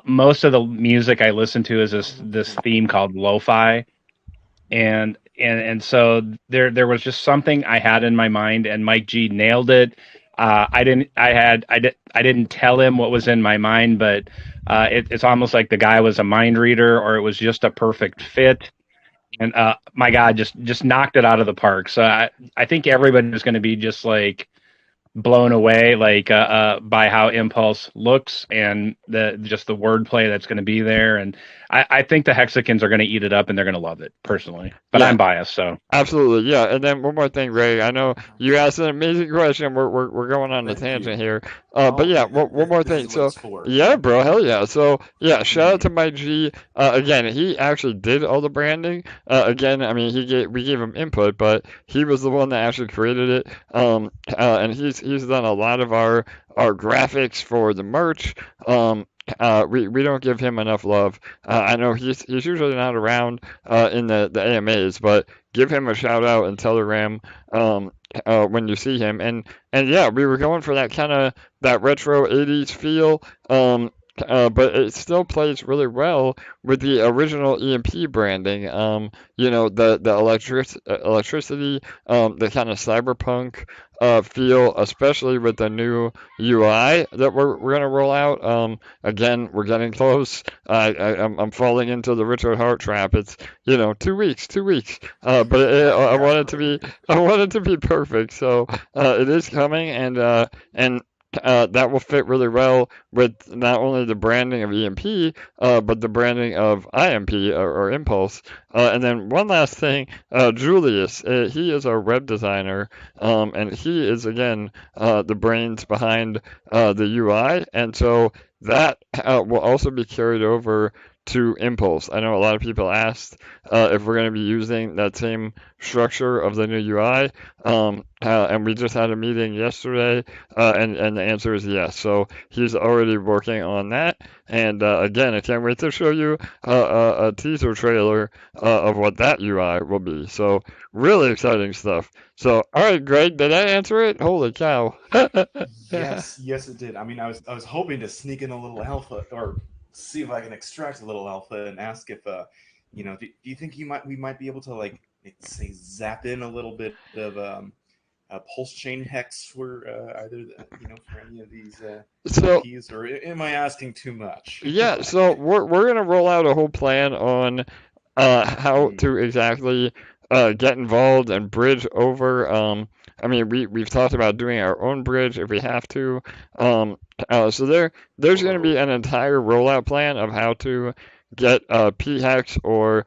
most of the music I listen to is this theme called lo-fi, and so there was just something I had in my mind, and Mike G nailed it. I didn't tell him what was in my mind, but it's almost like the guy was a mind reader, or it was just a perfect fit. and my God, just knocked it out of the park. So I think everybody is going to be just like blown away by how Impulse looks and the wordplay that's going to be there. And I think the Hexicans are going to eat it up and they're going to love it personally. But I'm biased, so. Absolutely, yeah. And then one more thing, Ray. I know you asked an amazing question. We're going on a Thank tangent you. here. But yeah, one more This thing. is what So it's for. yeah, bro, hell yeah. So yeah, shout out to my G. Again, he actually did all the branding. Again, I mean, we gave him input, but he was the one that actually created it. And he's done a lot of our graphics for the merch. We don't give him enough love. I know he's usually not around in the AMAs, but give him a shout out in Telegram when you see him. And yeah, we were going for that kind of that retro 80s feel. But it still plays really well with the original EMP branding. You know, the electricity, the kind of cyberpunk feel, especially with the new UI that we're gonna roll out. Again, we're getting close. I'm falling into the Richard Hart trap. It's 2 weeks. But I want it to be perfect. So it is coming, and that will fit really well with not only the branding of EMP, but the branding of IMP or Impulse. And then one last thing, Julius, he is our web designer, and he is again the brains behind the UI, and so that will also be carried over to Impulse. I know a lot of people asked if we're going to be using that same structure of the new UI, and we just had a meeting yesterday, and the answer is yes. So he's already working on that, and again, I can't wait to show you a teaser trailer of what that UI will be. So really exciting stuff. So all right, Greg, did I answer it? Holy cow! Yes, it did. I mean, I was hoping to sneak in a little alpha or see if I can extract a little alpha and ask if do you think we might be able to like say zap in a little bit of pulse chain hex for either for any of these So EMPs, or am I asking too much? yeah, so we're gonna roll out a whole plan on how to exactly get involved and bridge over. I mean, we've talked about doing our own bridge if we have to. So there's going to be an entire rollout plan of how to get PHEX or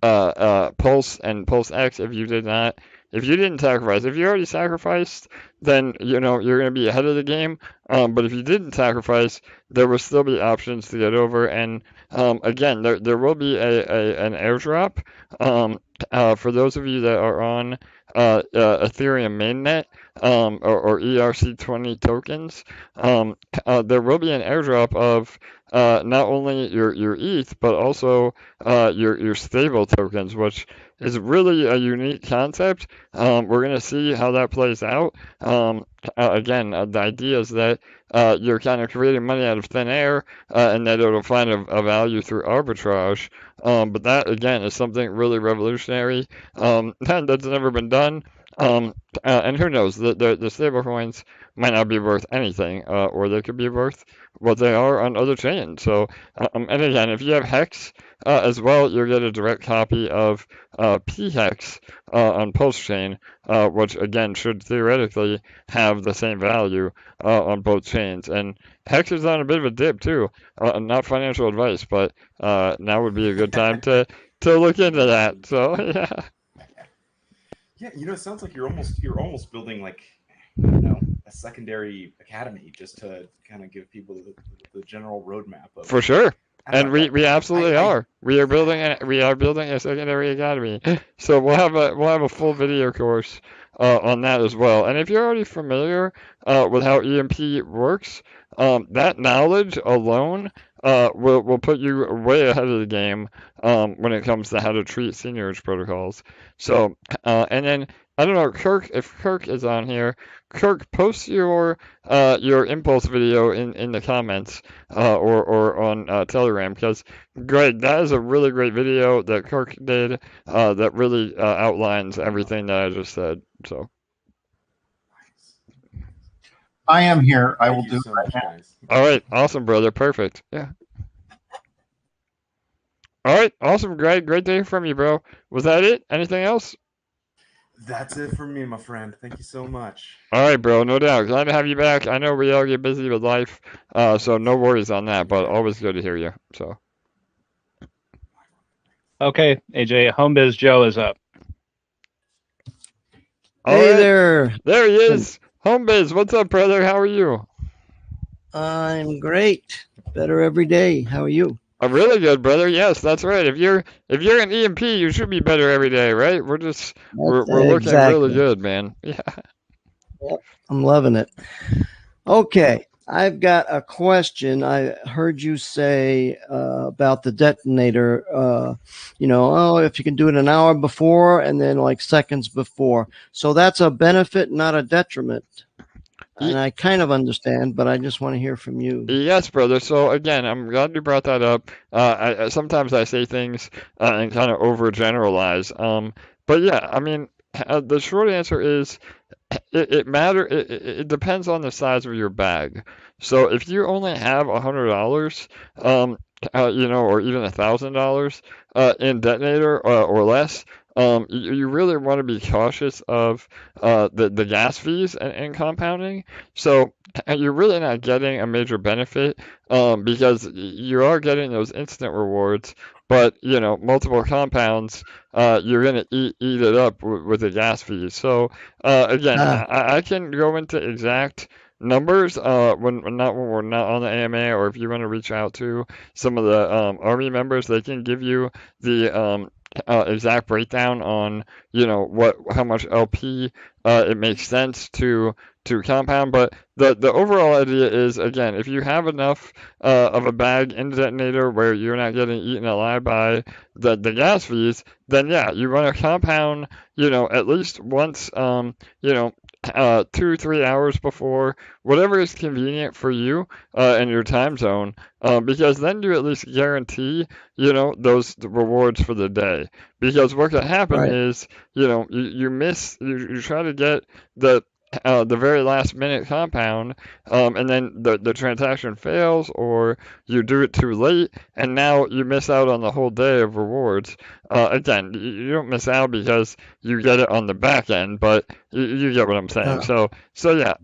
Pulse and PulseX if you didn't sacrifice. If you already sacrificed, then you're going to be ahead of the game. But if you didn't sacrifice, there will still be options to get over. And again, there will be an airdrop for those of you that are on Ethereum mainnet or ERC20 tokens. There will be an airdrop of not only your ETH but also your stable tokens, which is really a unique concept. We're going to see how that plays out. Again, the idea is that you're kind of creating money out of thin air, and that it'll find a value through arbitrage. But that, again, is something really revolutionary that's never been done. And who knows, the stable coins might not be worth anything, or they could be worth what they are on other chains. So, and again, if you have Hex as well, you'll get a direct copy of PHEX on Pulse Chain, which again should theoretically have the same value on both chains. And Hex is on a bit of a dip too. Not financial advice, but now would be a good time to look into that. So yeah. Yeah, it sounds like you're almost building like a secondary academy just to kind of give people the general roadmap of. For sure. And we absolutely are. We are building a secondary academy. So we'll have a full video course on that as well. And if you're already familiar with how EMP works, that knowledge alone will put you way ahead of the game when it comes to how to treat seigniorage protocols. So and then I don't know, Kirk, if Kirk is on here, Kirk, post your impulse video in the comments or on Telegram, because Greg, that is a really great video that Kirk did that really outlines everything that I just said. So I am here. I will Thank do you it so right much, now. guys. all right, awesome, brother, perfect. Yeah. All right, awesome, great to hear from you, bro. Was that it? Anything else? That's it for me, my friend. Thank you so much. All right, bro, no doubt. Glad to have you back. I know we all get busy with life, so no worries on that, but always good to hear you. So, Okay, AJ, Homebiz Joe is up. all Hey right, there. there he is. Homebiz, what's up, brother? How are you? I'm great. Better every day. How are you? I'm really good, brother. Yes, that's right. If you're an EMP, you should be better every day, right? We're looking really Exactly. good, man. Yeah. Yep, I'm loving it. Okay, I've got a question. I heard you say about the detonator. If you can do it an hour before and then like seconds before. So that's a benefit, not a detriment. And I kind of understand, but I just want to hear from you. Yes, brother. So again, I'm glad you brought that up. Sometimes I say things and kind of overgeneralize. But yeah, I mean, the short answer is it depends on the size of your bag. So if you only have $100, or even $1,000 in detonator or less, you really want to be cautious of the gas fees and compounding. So you're really not getting a major benefit because you are getting those instant rewards, but multiple compounds, you're gonna eat it up with the gas fees. So again, I can go into exact numbers when we're not on the AMA, or if you want to reach out to some of the Army members, they can give you the exact breakdown on how much LP it makes sense to compound. But the overall idea is, again, if you have enough of a bag in the detonator where you're not getting eaten alive by the gas fees, then yeah, you want to compound at least once 2-3 hours before, whatever is convenient for you and your time zone, because then you at least guarantee those rewards for the day. Because what can happen is you try to get the very last minute compound, and then the transaction fails, or you do it too late, and now you miss out on the whole day of rewards. Again, you don't miss out because you get it on the back end, but you get what I'm saying. So yeah,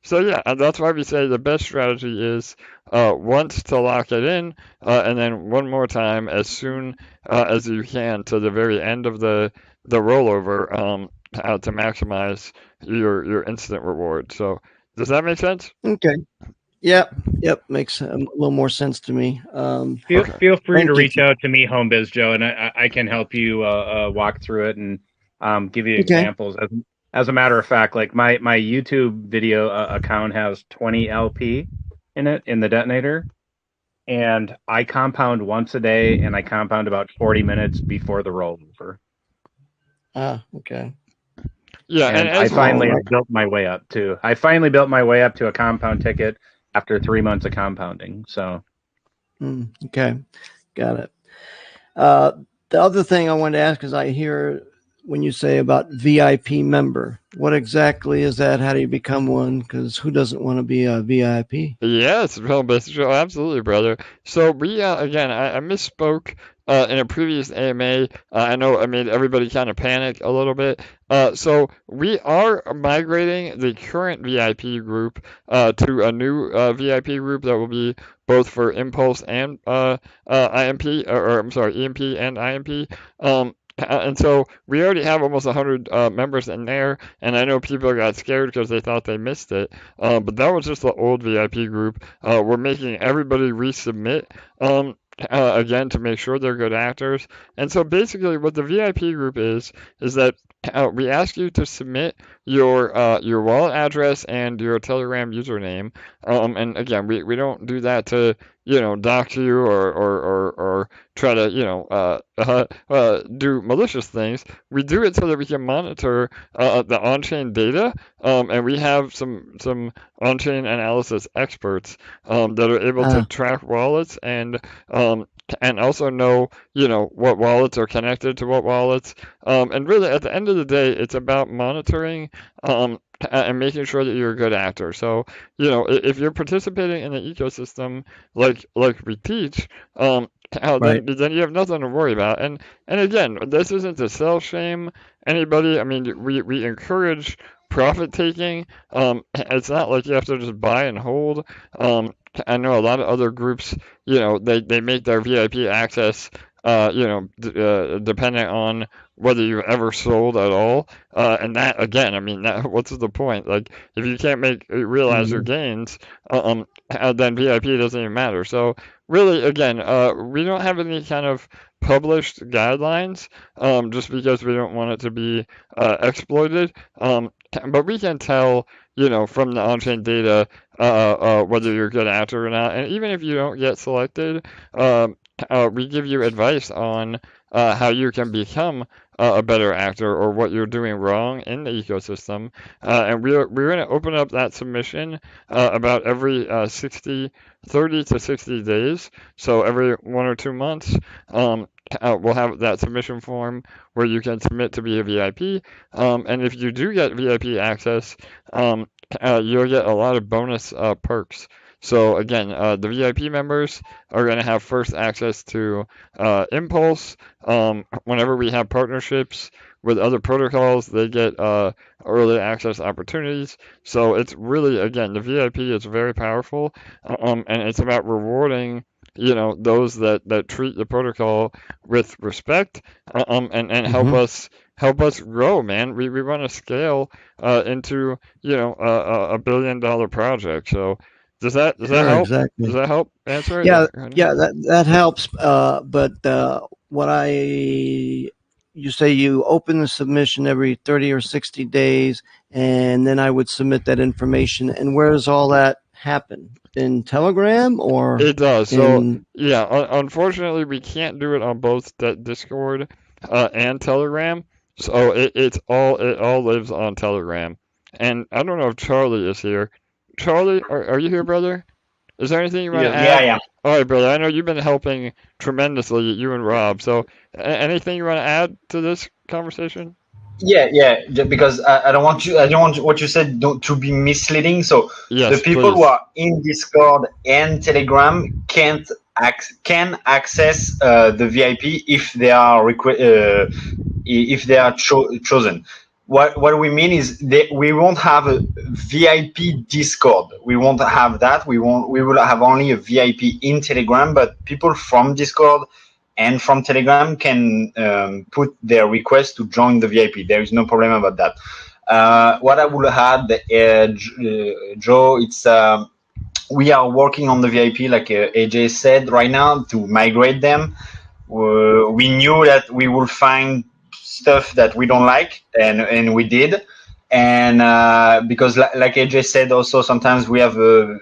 so yeah, and that's why we say the best strategy is once to lock it in, and then one more time as soon as you can to the very end of the rollover, to maximize your instant reward. So does that make sense? Okay. Yep. Makes a little more sense to me. Feel free to reach out to me, Homebiz Joe, and I can help you walk through it and give you examples. As a matter of fact, like my YouTube video account has 20 LP in it in the detonator, and I compound once a day, and I compound about 40 minutes before the rollover. Okay. Yeah, and I finally built my way up too. I finally built my way up to a compound ticket after 3 months of compounding. So, okay, got it. The other thing I wanted to ask is, I hear when you say about VIP member, what exactly is that? How do you become one? Because who doesn't want to be a VIP? Yes, absolutely, brother. So we again, I misspoke in a previous AMA. I know I made everybody kind of panic a little bit. So we are migrating the current VIP group to a new VIP group that will be both for Impulse and IMP, or I'm sorry, EMP and IMP. And so we already have almost 100 members in there, and I know people got scared because they thought they missed it. But that was just the old VIP group. We're making everybody resubmit again to make sure they're good actors. And so basically, what the VIP group is that we ask you to submit your wallet address and your Telegram username. And again, we don't do that to dox you or try to do malicious things. We do it so that we can monitor the on-chain data, and we have some on-chain analysis experts that are able to track wallets and also know what wallets are connected to what wallets. And really, at the end of the day, it's about monitoring and making sure that you're a good actor. So if you're participating in the ecosystem like we teach, Right. then you have nothing to worry about. And again, this isn't to sell shame anybody. I mean, we encourage profit taking. It's not like you have to just buy and hold. I know a lot of other groups, they make their VIP access, dependent on whether you've ever sold at all. And that, again, I mean, what's the point? Like, if you can't realize your Mhm. gains, then VIP doesn't even matter. So really, again, we don't have any kind of published guidelines, just because we don't want it to be exploited. But we can tell, from the on-chain data, whether you're a good actor or not. And even if you don't get selected, we give you advice on how you can become a better actor or what you're doing wrong in the ecosystem. And we're going to open up that submission about every 30 to 60 days. So every 1 or 2 months, we'll have that submission form where you can submit to be a VIP. And if you do get VIP access, you'll get a lot of bonus perks. So again, the VIP members are going to have first access to Impulse. Whenever we have partnerships with other protocols, they get early access opportunities. So it's really, again, the VIP is very powerful, and it's about rewarding, those that treat the protocol with respect, and help us grow, man. We want to scale into, a $1 billion project. So does that Yeah, help? exactly. Does that help answer it? Yeah, Or- yeah, that helps. But what you say you open the submission every 30 or 60 days, and then I would submit that information. And where does all that happen? In Telegram or It does. So in? yeah, unfortunately, we can't do it on both Discord and Telegram. So it all lives on Telegram. And I don't know if Charlie is here. Charlie, are you here, brother? Is there anything you want to Yeah, Yeah, add? yeah. All right, brother. I know you've been helping tremendously, you and Rob. So anything you want to add to this conversation? yeah. Because I don't want what you said to be misleading. So the Yes, people who please. are in Discord and Telegram can access the VIP if they are if they are chosen. What we mean is we won't have a VIP Discord. We won't have that. We will have only a VIP in Telegram. But people from Discord and from Telegram can put their request to join the VIP. There is no problem about that. What I would add, Joe, it's we are working on the VIP, like AJ said, right now to migrate them. We knew that we will find stuff that we don't like, and we did. And because, like AJ said, also sometimes we have a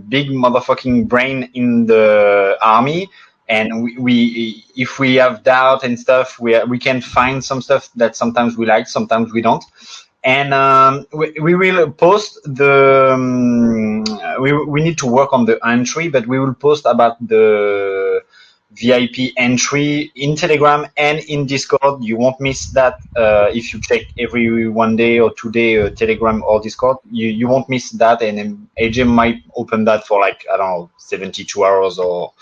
big motherfucking brain in the army, and we if we have doubt and stuff, we can find some stuff that sometimes we like, sometimes we don't. And we will post the we need to work on the entry, but we will post about the VIP entry in Telegram and in Discord. You won't miss that if you check every 1 day or 2 day Telegram or Discord. You won't miss that, and then AJ might open that for like, I don't know, 72 hours or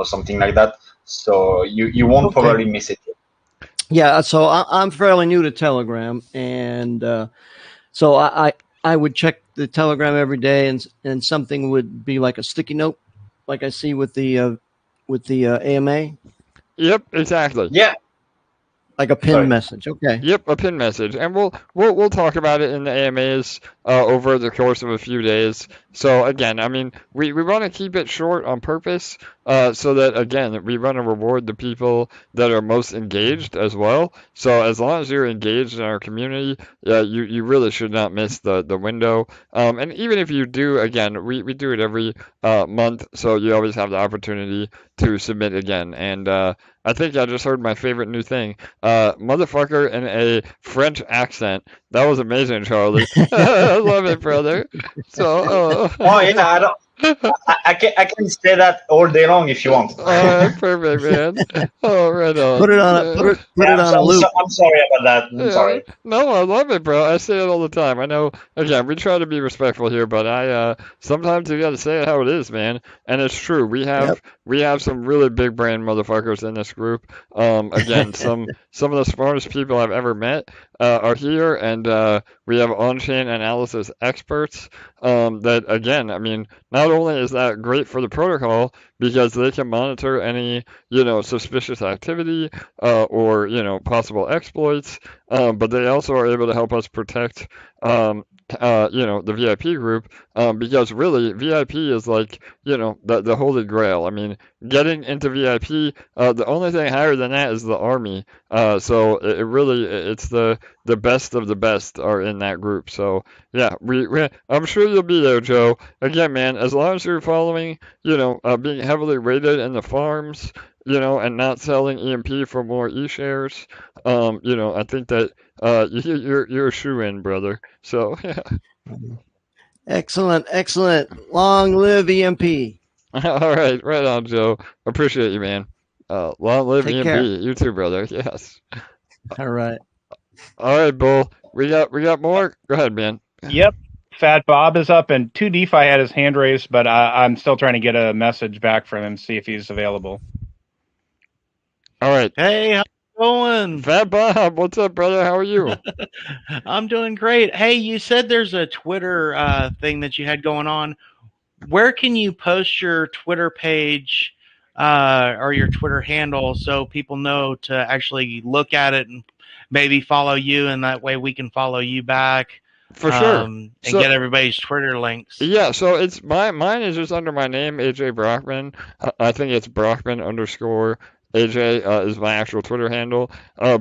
something like that. So you won't Okay. probably miss it. Yeah, so I'm fairly new to Telegram, and so I would check the Telegram every day, and something would be like a sticky note, like I see with the AMA, Yep, exactly. Yeah. like a pin Sorry. message. Okay. Yep, a pin message, and we'll talk about it in the AMAs over the course of a few days. So again, I mean, we want to keep it short on purpose, so that again we want to reward the people that are most engaged as well. So as long as you're engaged in our community, you really should not miss the window. And even if you do, again, we do it every month, so you always have the opportunity to submit again. And I think I just heard my favorite new thing. Motherfucker in a French accent. That was amazing, Charlie. I love it, brother. So, Oh yeah, I can say that all day long if you want. All right, perfect, man. Oh, right on. Put it on put it on a loop. I'm sorry about that. I'm Yeah, sorry. no, I love it, bro. I say it all the time. I know, again, we try to be respectful here, but sometimes you got to say it how it is, man. And it's true. We have some really big brain motherfuckers in this group. Again, some of the smartest people I've ever met are here, and we have on-chain analysis experts. That again, I mean, not only is that great for the protocol because they can monitor any suspicious activity or possible exploits. But they also are able to help us protect, the VIP group, because really VIP is like, the holy grail. I mean, getting into VIP, the only thing higher than that is the army. So it really, it's the best of the best are in that group. So yeah, I'm sure you'll be there, Joe. Again, man, as long as you're following, being heavily rated in the farms, and not selling EMP for more e-shares, I think that you're a shoe-in, brother. So yeah. Excellent. Long live EMP. All right, right on, Joe. Appreciate you, man. Long live Take EMP. care. You too, brother. Yes. All right. All right, Bull. We got more. Go ahead, man. Yep. Fat Bob is up, and 2DeFi had his hand raised, but I'm still trying to get a message back from him, see if he's available. All right. Hey, how's it going? Fat Bob, what's up, brother? How are you? I'm doing great. Hey, you said there's a Twitter thing that you had going on. Where can you post your Twitter page or your Twitter handle so people know to actually look at it and maybe follow you, and that way we can follow you back? For sure. And get everybody's Twitter links. Yeah, so it's mine is just under my name, AJ Brockman. I think it's Brockman _ AJ is my actual Twitter handle.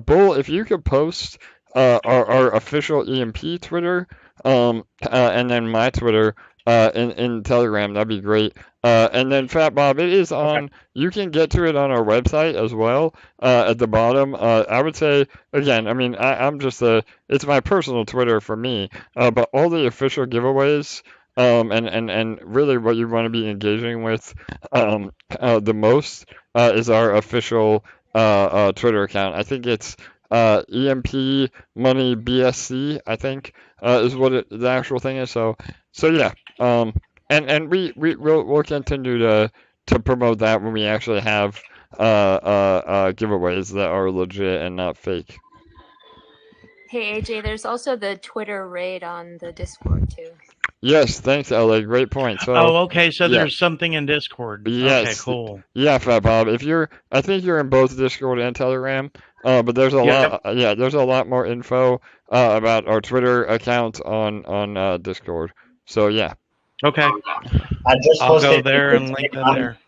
Bull, if you could post our official EMP Twitter, and then my Twitter in Telegram, that'd be great. And then Fat Bob, it is on. Okay. You can get to it on our website as well. At the bottom, I would say again. I mean, I'm just it's my personal Twitter for me. But all the official giveaways. And really what you want to be engaging with the most is our official Twitter account. I think it's EMP.Money BSC, I think, is what the actual thing is. So yeah. And we'll continue to promote that when we actually have giveaways that are legit and not fake. Hey AJ, there's also the Twitter raid on the Discord too. Yes, thanks, LA. Great point. So, okay. So there's something in Discord. Yes. Okay, cool. Yeah, Fat Bob. I think you're in both Discord and Telegram. But there's a lot. Yeah, there's a lot more info about our Twitter account on Discord. So yeah. Okay. I'll go there and link that there.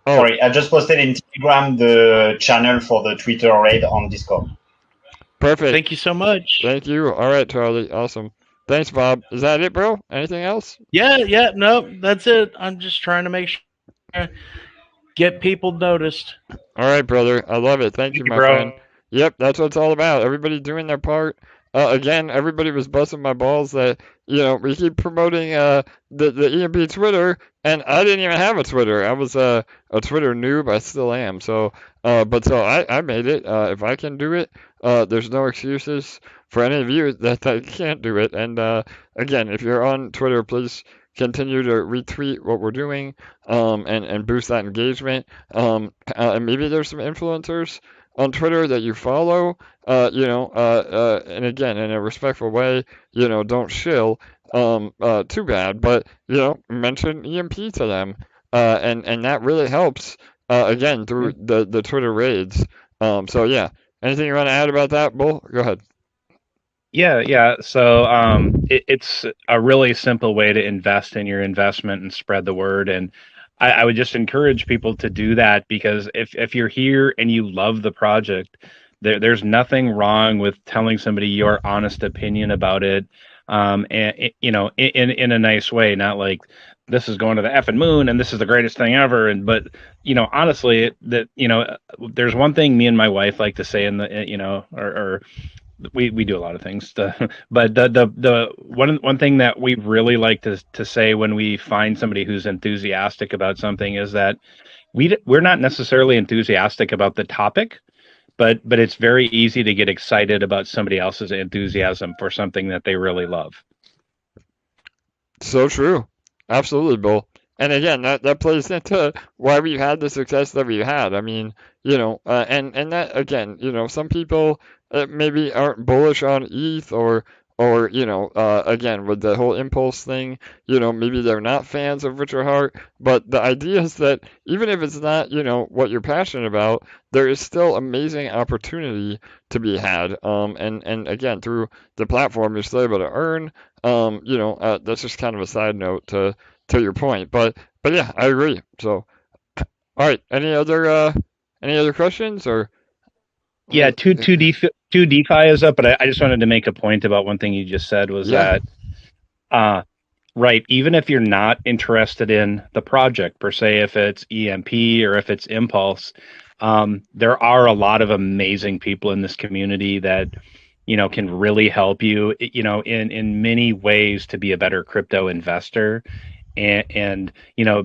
Sorry, I just posted in Telegram the channel for the Twitter raid on Discord. Perfect. Thank you so much. Thank you. All right, Charlie. Awesome. Thanks, Bob. Is that it, bro? Anything else? Yeah. No, that's it. I'm just trying to make sure get people noticed. All right, brother. I love it. Thank you, my friend. Yep, that's what it's all about. Everybody doing their part. Again, everybody was busting my balls that we keep promoting the EMP Twitter, and I didn't even have a Twitter. I was a Twitter noob. I still am. So I made it. If I can do it, there's no excuses for any of you that I can't do it. And again, if you're on Twitter, please continue to retweet what we're doing, and boost that engagement. And maybe there's some influencers on Twitter that you follow, and again, in a respectful way, don't shill too bad, but mention EMP to them, and that really helps, again, through the Twitter raids. So yeah, anything you want to add about that, Bull? Go ahead. Yeah. So it's a really simple way to invest in your investment and spread the word. And I would just encourage people to do that, because if you're here and you love the project, there's nothing wrong with telling somebody your honest opinion about it, and in a nice way, not like this is going to the effing moon and this is the greatest thing ever. But honestly, there's one thing me and my wife like to say in the or we do a lot of things. But the one thing that we really like to say when we find somebody who's enthusiastic about something is that we're not necessarily enthusiastic about the topic, but it's very easy to get excited about somebody else's enthusiasm for something that they really love. So true. Absolutely, Bull. And again, that plays into why we've had the success that we've had. I mean, and that again, some people maybe aren't bullish on ETH or again with the whole impulse thing, maybe they're not fans of Richard Hart. But the idea is that even if it's not, what you're passionate about, there is still amazing opportunity to be had. And again, through the platform, you're still able to earn. That's just kind of a side note to your point, but yeah, I agree. So, all right, any other questions or? Yeah, two DeFi is up, but I just wanted to make a point about one thing you just said was Yeah. that right, even if you're not interested in the project per se, if it's EMP or if it's Impulse, there are a lot of amazing people in this community that can really help you, in many ways to be a better crypto investor. And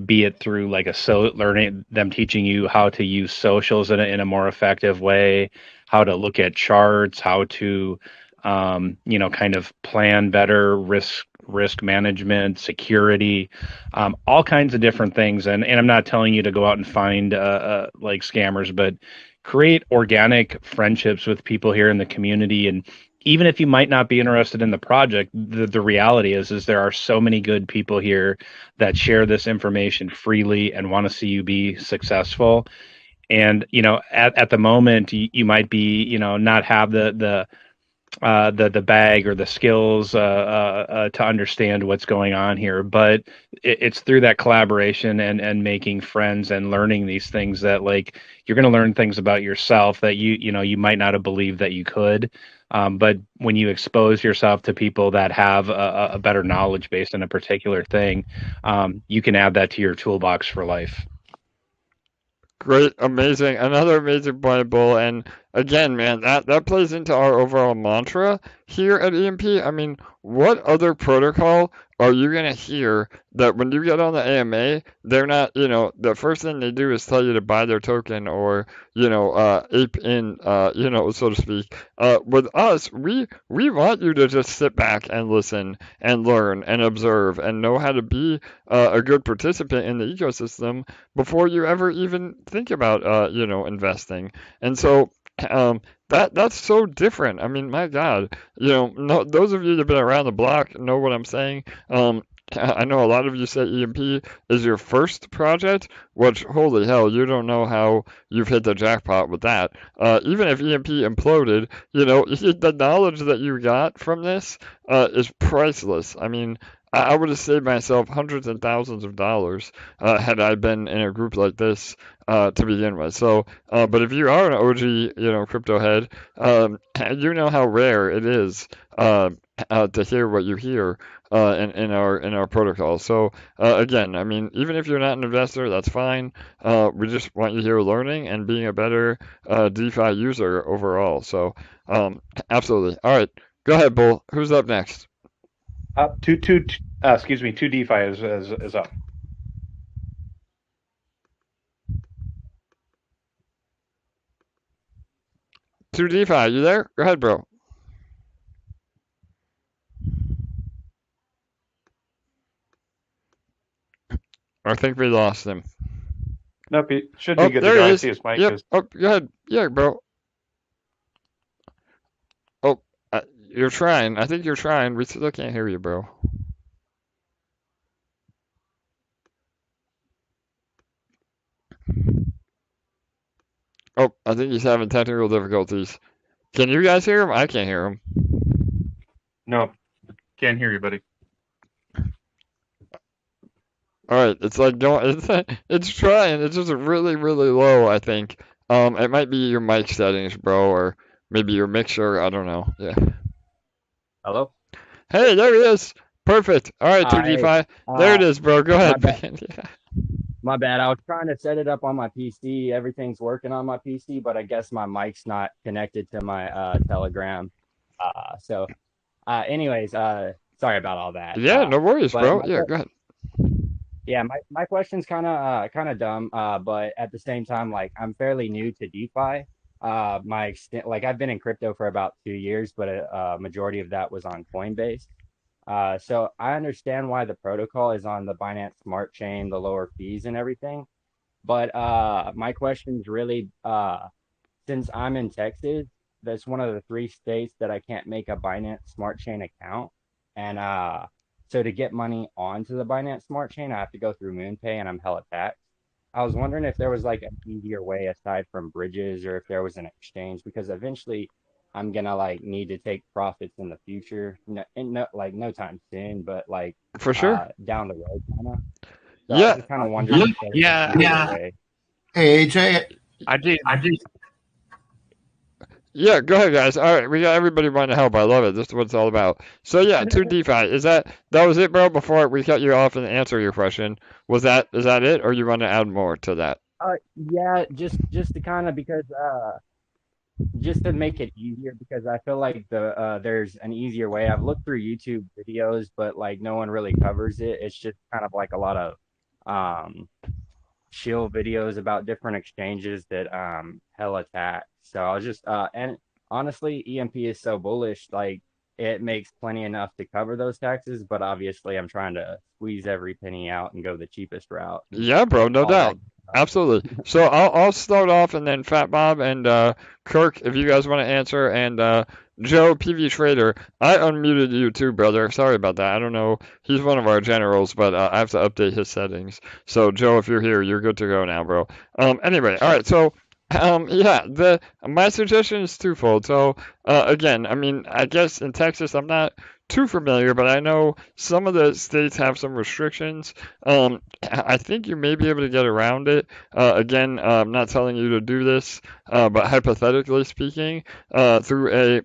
be it through like learning them, teaching you how to use socials in a more effective way, how to look at charts, how to kind of plan better risk management, security, all kinds of different things. And I'm not telling you to go out and find like scammers, but create organic friendships with people here in the community. And even if you might not be interested in the project, the reality is there are so many good people here that share this information freely and want to see you be successful. And at the moment, you might be not have the bag or the skills to understand what's going on here, but it's through that collaboration and making friends and learning these things that like you're going to learn things about yourself that you might not have believed that you could. But when you expose yourself to people that have a better knowledge base in a particular thing, you can add that to your toolbox for life. Great, amazing, another amazing point, Bull. And again, man, that plays into our overall mantra here at EMP. I mean, what other protocol are you gonna hear that when you get on the AMA, they're not, the first thing they do is tell you to buy their token or, ape in, so to speak. With us, we want you to just sit back and listen and learn and observe and know how to be a good participant in the ecosystem before you ever even think about investing. And so that's so different. I mean, my God, no, those of you that have been around the block know what I'm saying. I know a lot of you say EMP is your first project, which, holy hell, you don't know how you've hit the jackpot with that. Even if EMP imploded, the knowledge that you got from this is priceless. I mean, I would have saved myself hundreds and thousands of dollars had I been in a group like this to begin with. So, but if you are an OG, crypto head, you know how rare it is to hear what you hear in our protocol. So again, I mean, even if you're not an investor, that's fine. We just want you here learning and being a better DeFi user overall. So absolutely. All right, go ahead, Bull. Who's up next? Two DeFi is up. Two DeFi, you there? Go ahead, bro. I think we lost him. Nope, he should be good to there go. he I is. see his mic Yep. is. Oh, go ahead. Yeah, bro. Oh, you're trying. I think you're trying. We still can't hear you, bro. Oh, I think he's having technical difficulties. Can you guys hear him? I can't hear him. No, can't hear you, buddy. All right, it's like going. It's trying. It's just really, really low. I think. It might be your mic settings, bro, or maybe your mixer. I don't know. Yeah. Hello. Hey, there he is. Perfect. All right, Hey, 2D5. There it is, bro. Go ahead. Yeah. My bad. I was trying to set it up on my PC. Everything's working on my PC, but I guess my mic's not connected to my Telegram. Anyways, sorry about all that. Yeah, no worries, But bro. Yeah, go ahead. yeah, my question's kind of dumb, but at the same time, like I'm fairly new to DeFi. My extent, like I've been in crypto for about 2 years, but a majority of that was on Coinbase. So I understand why the protocol is on the Binance Smart Chain, the lower fees and everything. But my question's really since I'm in Texas, that's one of the 3 states that I can't make a Binance Smart Chain account. And so to get money onto the Binance Smart Chain, I have to go through MoonPay and I'm hella taxed. I was wondering if there was like an easier way aside from bridges or if there was an exchange because eventually I'm gonna like need to take profits in the future. No, like no time soon, but like For sure. down the road kind of. So I Yeah. just kind of wondered if there was an easier way. Hey, AJ. I do. Yeah, go ahead, guys. All right, we got everybody wanting to help. I love it. This is what it's all about. So yeah, to DeFi. That was it, bro? Before we cut you off and answer your question, is that it, or you want to add more to that? Yeah, just to kind of because just to make it easier because I feel like there's an easier way. I've looked through YouTube videos, but like no one really covers it. It's just kind of like a lot of chill videos about different exchanges that hella tax. So I was just and honestly, EMP is so bullish, like it makes plenty enough to cover those taxes, but obviously I'm trying to squeeze every penny out and go the cheapest route. Yeah, bro, no doubt. Absolutely. So I'll start off, and then Fat Bob and Kirk, if you guys want to answer, and Joe PV Trader, I unmuted you too, brother. Sorry about that. I don't know. He's one of our generals, but I have to update his settings. So Joe, if you're here, you're good to go now, bro. Anyway, all right. So yeah, my suggestion is twofold. So again, I mean, I guess in Texas, I'm not too familiar, but I know some of the states have some restrictions. I think you may be able to get around it. Again, I'm not telling you to do this, but hypothetically speaking, through a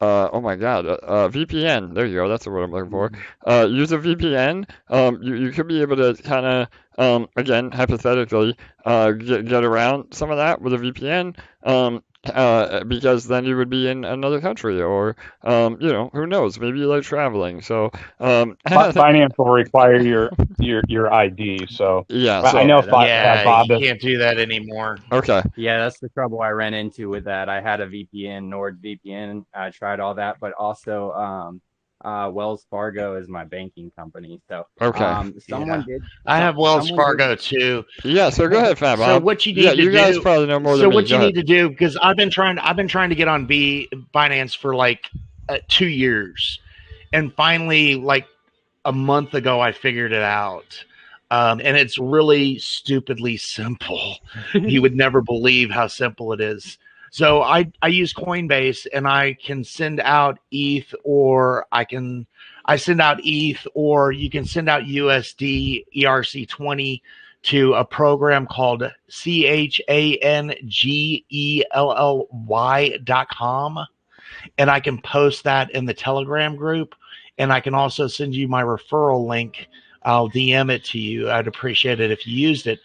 oh my God, VPN. There you go. That's the word I'm looking for. Use a VPN. You could be able to kind of, again, hypothetically, get around some of that with a VPN. Because then you would be in another country, or who knows? Maybe you like traveling. So Binance will require your ID. So yeah, I know Bob you can't do that anymore. Okay. Yeah, that's the trouble I ran into with that. I had a VPN, NordVPN. I tried all that, but also Wells Fargo is my banking company. So okay. Someone did. I have Wells Fargo too. Yeah, so go ahead, Fab. So what you need to do? You guys probably know more than me. So what you need to do, because I've been trying to get on Binance for like 2 years, and finally, like a month ago, I figured it out. And it's really stupidly simple. You would never believe how simple it is. So I use Coinbase, and I can send out ETH, or I send out ETH, or you can send out USD ERC20 to a program called CHANGELLY.com, and I can post that in the Telegram group, and I can also send you my referral link. I'll DM it to you. I'd appreciate it if you used it.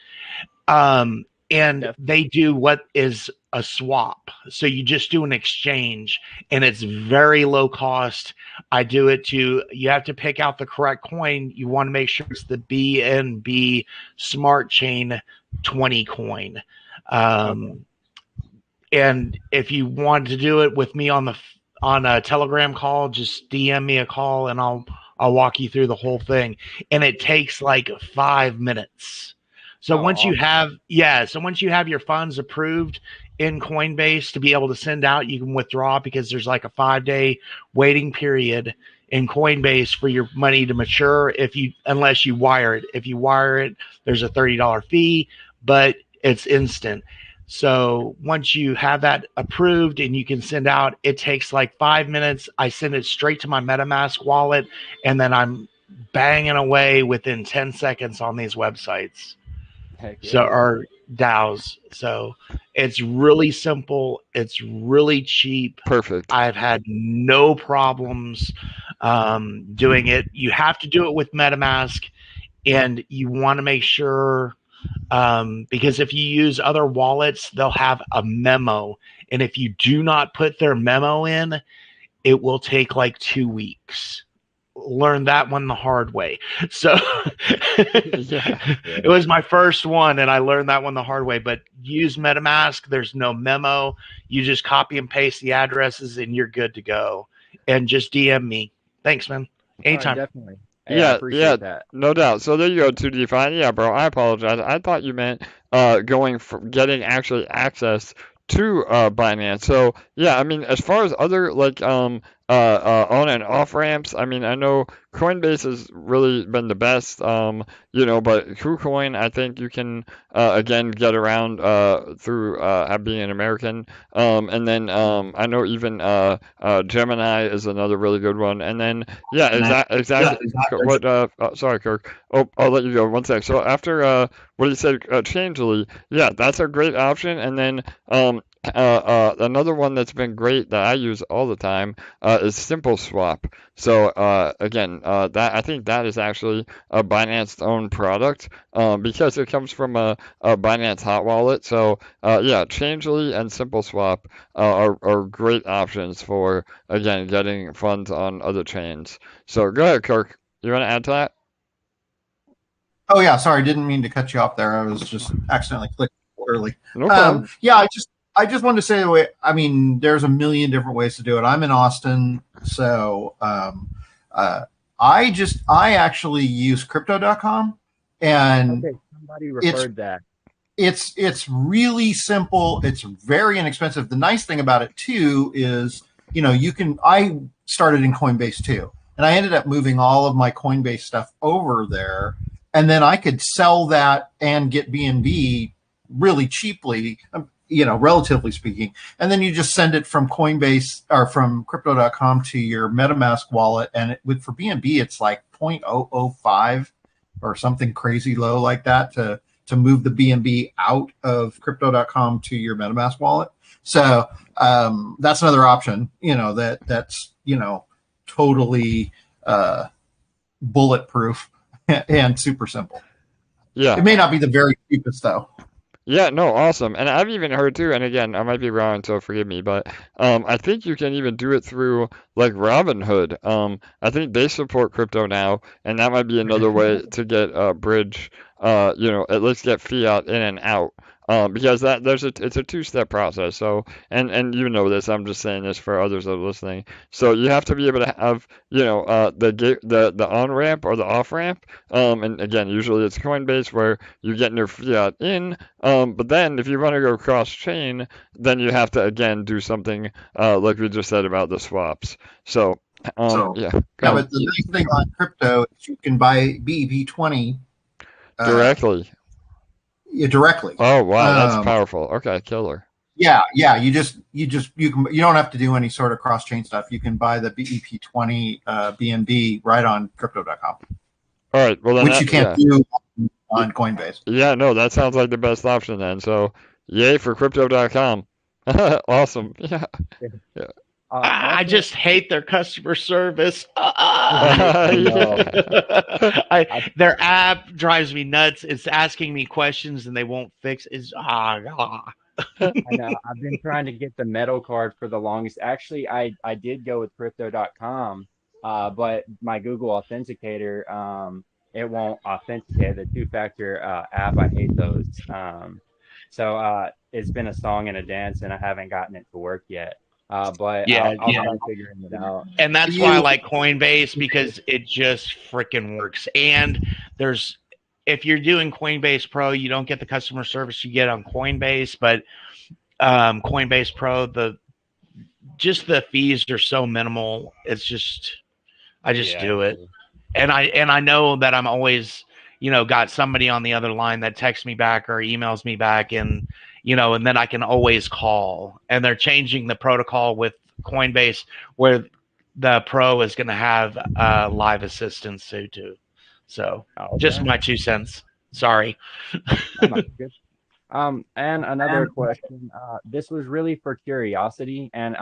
And they do what is a swap. So you just do an exchange, and it's very low cost. You have to pick out the correct coin. You want to make sure it's the BNB Smart Chain 20 coin. And if you want to do it with me on a Telegram call, just DM me a call, and I'll walk you through the whole thing. And it takes like 5 minutes. So once you have your funds approved in Coinbase to be able to send out, you can withdraw, because there's like a 5-day waiting period in Coinbase for your money to mature unless you wire it. If you wire it, there's a $30 fee, but it's instant. So once you have that approved and you can send out, it takes like 5 minutes. I send it straight to my MetaMask wallet, and then I'm banging away within 10 seconds on these websites. So our DAOs. So it's really simple. It's really cheap. Perfect. I've had no problems doing it. You have to do it with MetaMask, and you want to make sure Because if you use other wallets, they'll have a memo. And if you do not put their memo in, it will take like 2 weeks. Learned that one the hard way. So it was my first one, and I learned that one the hard way. But use MetaMask. There's no memo. You just copy and paste the addresses, and you're good to go. And just DM me. Thanks, man. Anytime. Definitely. Hey, I appreciate that. No doubt. So there you go, 2DeFi. Yeah, bro, I apologize. I thought you meant getting actually access to Binance. So yeah, I mean, as far as other like on and off ramps, I mean, I know Coinbase has really been the best, you know, but KuCoin, I think you can again get around through being an American, and then I know even Gemini is another really good one, and then yeah, exactly. What? Sorry, Kirk. Oh, I'll let you go. One sec. So after what you said, Changely, yeah, that's a great option, and then another one that's been great that I use all the time is Simple Swap. So again, that I think that is actually a Binance owned product because it comes from a Binance hot wallet. So yeah, Changely and Simple Swap are great options for again getting funds on other chains. So go ahead, Kirk. You want to add to that? Oh yeah, sorry, didn't mean to cut you off there. I was just accidentally clicking early. No problem. Yeah, I just wanted to say, I mean, there's a million different ways to do it. I'm in Austin, so I actually use crypto.com, and somebody referred that. It's really simple. It's very inexpensive. The nice thing about it too is, you know, I started in Coinbase too, and I ended up moving all of my Coinbase stuff over there, and then I could sell that and get BNB really cheaply, you know, relatively speaking. And then you just send it from Coinbase or from crypto.com to your MetaMask wallet. And for BNB, it's like 0.005 or something crazy low like that to move the BNB out of crypto.com to your MetaMask wallet. So that's another option, you know, that's, you know, totally bulletproof and super simple. Yeah. It may not be the very cheapest though. Yeah, no, awesome. And I've even heard too, and again, I might be wrong, so forgive me, but I think you can even do it through like Robinhood. I think they support crypto now, and that might be another way to get bridge, you know, at least get fiat in and out. Because it's a two-step process. So, and you know this, I'm just saying this for others that are listening. So you have to be able to have, you know, the on ramp or the off ramp. And again, usually it's Coinbase where you're getting your fiat in. But then if you want to go cross chain, then you have to again do something like we just said about the swaps. So yeah. But the nice thing on crypto is you can buy BEP.20 directly. Directly. Oh wow, that's powerful. Okay, killer. Yeah. You don't have to do any sort of cross chain stuff. You can buy the BEP.20 BNB right on crypto.com. All right, well then which you can't do on Coinbase. Yeah, no, that sounds like the best option then. So yay for crypto.com. Awesome. Yeah. I just hate their customer service. Their app drives me nuts. It's asking me questions and they won't fix it. I know. I've been trying to get the metal card for the longest. Actually, I did go with crypto.com, but my Google Authenticator, it won't authenticate. The two-factor app, I hate those. So it's been a song and a dance, and I haven't gotten it to work yet. But I'll try figuring it out. And that's why I like Coinbase, because it just freaking works. And if you're doing Coinbase Pro, you don't get the customer service you get on Coinbase, but Coinbase Pro, the fees are so minimal. It's just, I just do it. And I know that I'm always, you know, got somebody on the other line that texts me back or emails me back, and you know, and then I can always call. And they're changing the protocol with Coinbase where the Pro is going to have live assistance too. So just my 2 cents. Sorry. And another question. This was really for curiosity. And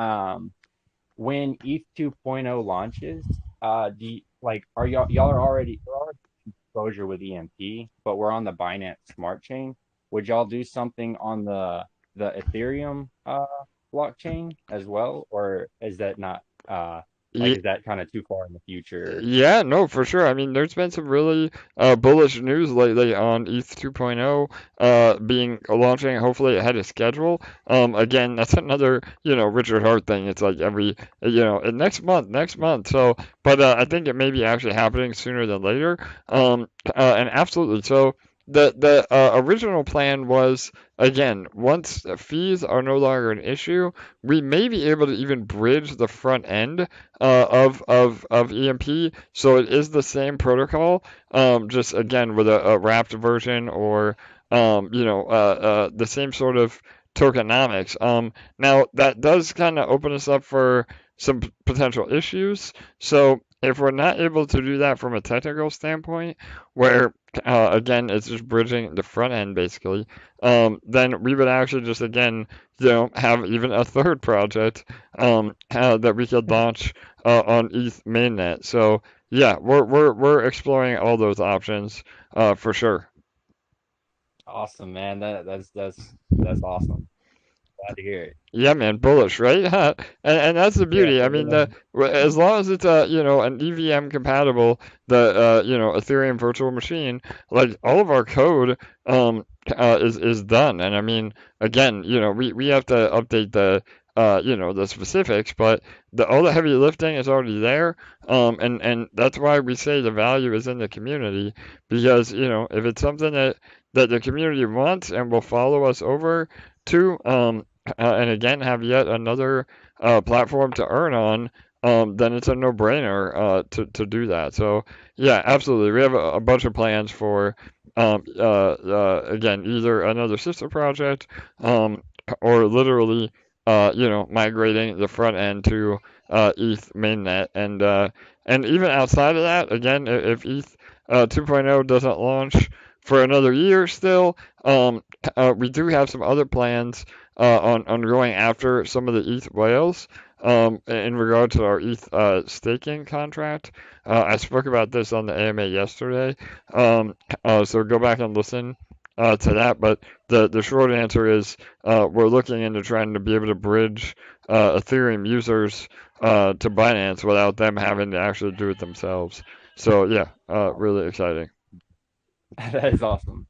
when ETH 2.0 launches, are y'all already exposure with EMP, but we're on the Binance Smart Chain. Would y'all do something on the Ethereum blockchain as well, or is that not is that kind of too far in the future? Yeah, no, for sure. I mean, there's been some really bullish news lately on ETH 2.0 being launching hopefully ahead of schedule. Again, that's another, Richard Hart thing. It's like every, next month. So, but I think it may be actually happening sooner than later. And absolutely. So the original plan was, again, once fees are no longer an issue, we may be able to even bridge the front end of EMP. So it is the same protocol, just again with a wrapped version or the same sort of tokenomics. Now that does kind of open us up for some potential issues. So if we're not able to do that from a technical standpoint, where again it's just bridging the front end basically, then we would actually just again have even a third project that we could launch on ETH mainnet. So yeah, we're exploring all those options for sure. Awesome, man. That's awesome. Glad to hear it. Yeah, man, bullish, right? And that's the beauty. I mean, as long as it's an EVM compatible, the Ethereum virtual machine, like all of our code is done. And I mean, again, we have to update the the specifics, but all the heavy lifting is already there. And that's why we say the value is in the community, because if it's something that the community wants and will follow us over to, and again have yet another platform to earn on, then it's a no-brainer to do that. So yeah, absolutely, we have a bunch of plans for again either another sister project, or literally migrating the front end to ETH mainnet, and even outside of that, again, if ETH 2.0 doesn't launch for another year still, we do have some other plans on going after some of the ETH whales in regard to our ETH staking contract. I spoke about this on the AMA yesterday, so go back and listen to that. But the short answer is we're looking into trying to be able to bridge Ethereum users to Binance without them having to actually do it themselves. So yeah, really exciting. That is awesome.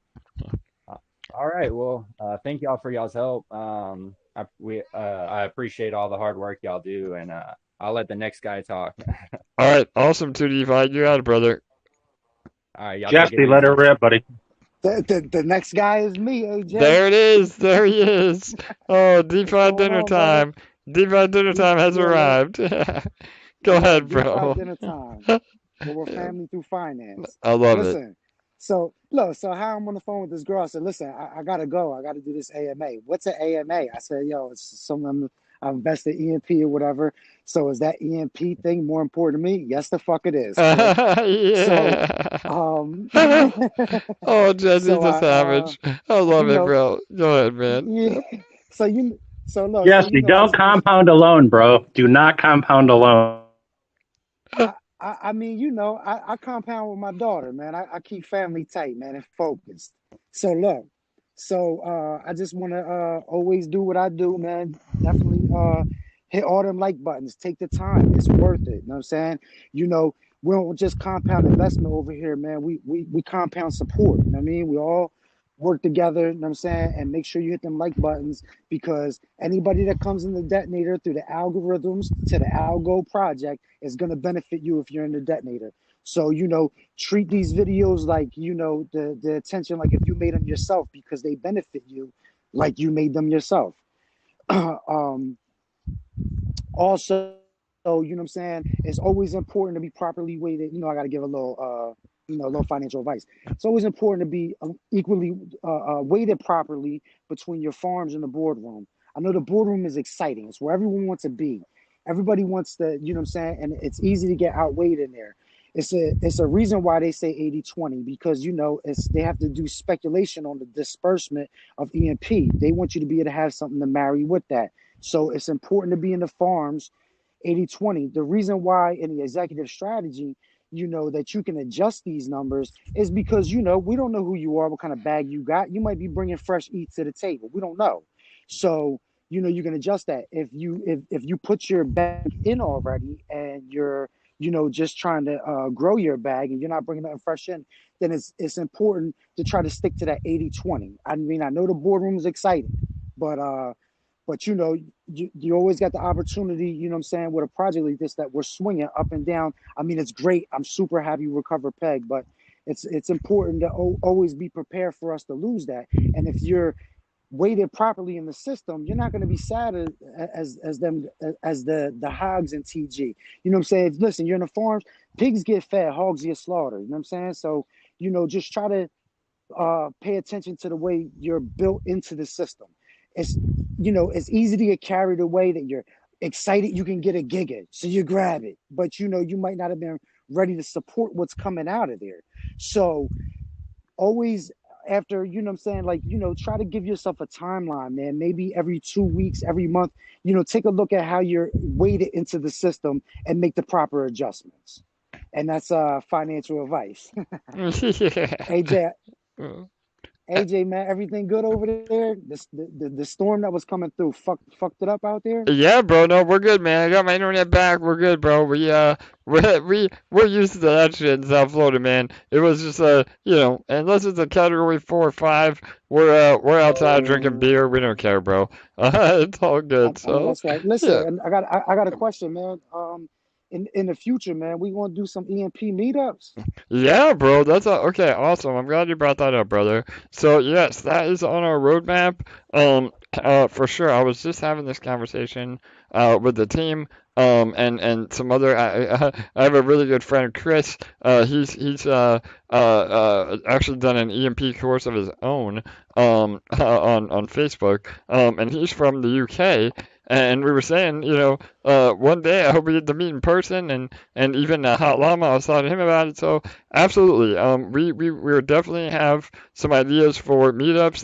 All right. Well, thank y'all for y'all's help. I appreciate all the hard work y'all do, and I'll let the next guy talk. All right, awesome, 2DeFi. You got it, brother. All right, y'all. Jesse, let her rip, buddy. The next guy is me, AJ. There it is. There he is. Oh, DeFi dinner time. DeFi dinner time has arrived. Go ahead, bro. DeFi dinner time. We're family through finance. I love it. So look, so how I'm on the phone with this girl, I said, listen, I gotta go. I gotta do this AMA. What's an AMA? I said, yo, it's something I'm invested in EMP or whatever. So is that EMP thing more important to me? Yes, the fuck it is. Yeah. So, oh, Jesse's a savage. I love it, bro. Go ahead, man. Yeah. So look. Jesse, don't compound alone, bro. Do not compound alone. I mean, I compound with my daughter, man. I keep family tight, man, and focused. So look, I just want to always do what I do, man. Definitely hit all them like buttons. Take the time. It's worth it. You know what I'm saying? We don't just compound investment over here, man. We compound support. You know what I mean? We all work together, you know what I'm saying, and make sure you hit them like buttons, because anybody that comes in the detonator through the algorithms to the algo project is going to benefit you if you're in the detonator. So, treat these videos like, the attention, like if you made them yourself, because they benefit you like you made them yourself. Also, you know what I'm saying, it's always important to be properly weighted. I got to give a little financial advice. It's always important to be equally weighted properly between your farms and the boardroom. I know the boardroom is exciting. It's where everyone wants to be. Everybody wants to, you know what I'm saying? And it's easy to get outweighed in there. It's a reason why they say 80-20, because, they have to do speculation on the disbursement of EMP. They want you to be able to have something to marry with that. So it's important to be in the farms 80-20. The reason why in the executive strategy, that you can adjust these numbers is because, we don't know who you are, what kind of bag you got. You might be bringing fresh eats to the table. We don't know. So, you can adjust that. If you put your bag in already and you're, just trying to grow your bag and you're not bringing nothing fresh in, then it's important to try to stick to that 80-20. I mean, I know the boardroom is exciting, but you always got the opportunity, what I'm saying, with a project like this that we're swinging up and down. I mean, it's great. I'm super happy you recover PEG, but it's important to always be prepared for us to lose that. And if you're weighted properly in the system, you're not going to be sad as the hogs in TG. You know what I'm saying? Listen, you're in the farms, pigs get fed, hogs get slaughtered. You know what I'm saying? So, just try to pay attention to the way you're built into the system. It's easy to get carried away that you're excited you can get a giga, so you grab it, but you might not have been ready to support what's coming out of there. So always, after, try to give yourself a timeline, man. Maybe every 2 weeks, every month, take a look at how you're weighted into the system and make the proper adjustments. And that's financial advice. AJ, man, everything good over there? The storm that was coming through fucked it up out there? Yeah, bro. No, we're good, man. I got my internet back. We're good, bro. We're used to that shit in South Florida, man. It was just unless it's a category 4 or 5, we're outside drinking beer. We don't care, bro. It's all good. I know that's right. Listen, yeah. and I got a question, man. In the future, man, we gonna do some EMP meetups. Yeah, bro. Okay. Awesome. I'm glad you brought that up, brother. So yes, that is on our roadmap. For sure. I was just having this conversation with the team. And some other. I have a really good friend, Chris. He's actually done an EMP course of his own on Facebook. And he's from the UK. And we were saying, one day I hope we get to meet in person, and even Hot Llama, I was talking to him about it. So absolutely, we definitely have some ideas for meetups.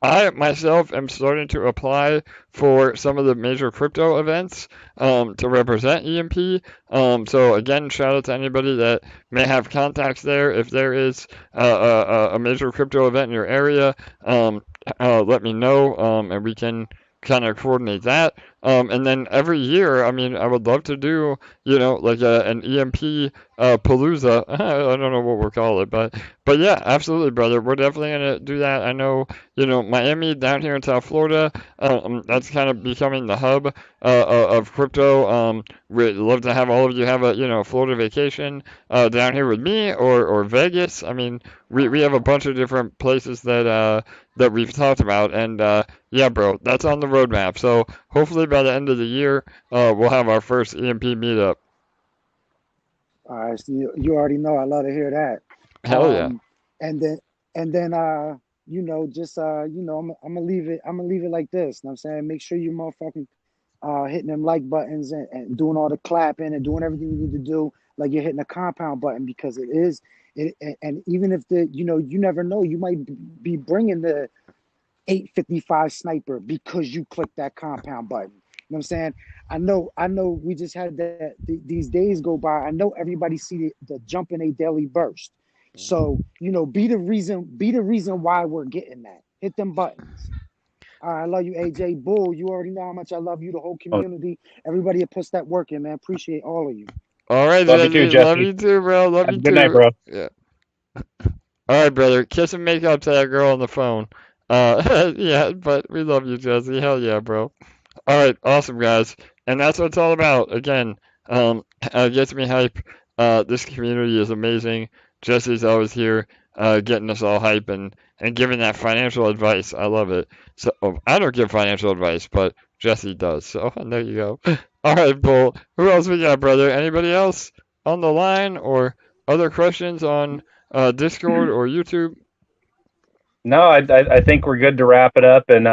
I myself am starting to apply for some of the major crypto events to represent EMP. So again, shout out to anybody that may have contacts there. If there is a major crypto event in your area, let me know, and we can kind of coordinate that. And then every year, I mean, I would love to do, like an EMP Palooza. I don't know what we'll call it, but yeah, absolutely, brother. We're definitely gonna do that. I know, Miami down here in South Florida, that's kind of becoming the hub of crypto. We'd love to have all of you have a Florida vacation down here with me or Vegas. I mean, we have a bunch of different places that we've talked about, and yeah, bro, that's on the roadmap. So hopefully by the end of the year, we'll have our first EMP meetup. All right, so you already know I love to hear that. Hell yeah. And then I'm gonna leave it like this. You know what I'm saying? Make sure you motherfucking hitting them like buttons and doing all the clapping and doing everything you need to do, like you're hitting a compound button, because and even if you never know, you might be bringing the 855 sniper because you clicked that compound button. You know what I'm saying? I know we just had these days go by. I know everybody see the jump in a daily burst. So, be the reason why we're getting that. Hit them buttons. All right, I love you, AJ. Bull, you already know how much I love you, the whole community. Everybody that puts that work in, man. Appreciate all of you. All right, love you too, Jesse. Love you too, bro. Love Have you a good too. night, bro. Yeah. All right, brother. Kiss and make up to that girl on the phone. Yeah, but we love you, Jesse. Hell yeah, bro. All right, awesome, guys. And that's what it's all about. Again, gets me hype. This community is amazing. Jesse's always here, getting us all hype and giving that financial advice. I love it. So I don't give financial advice, but Jesse does. So there you go. All right, Bull. Who else we got, brother? Anybody else on the line or other questions on Discord or YouTube? No, I think we're good to wrap it up and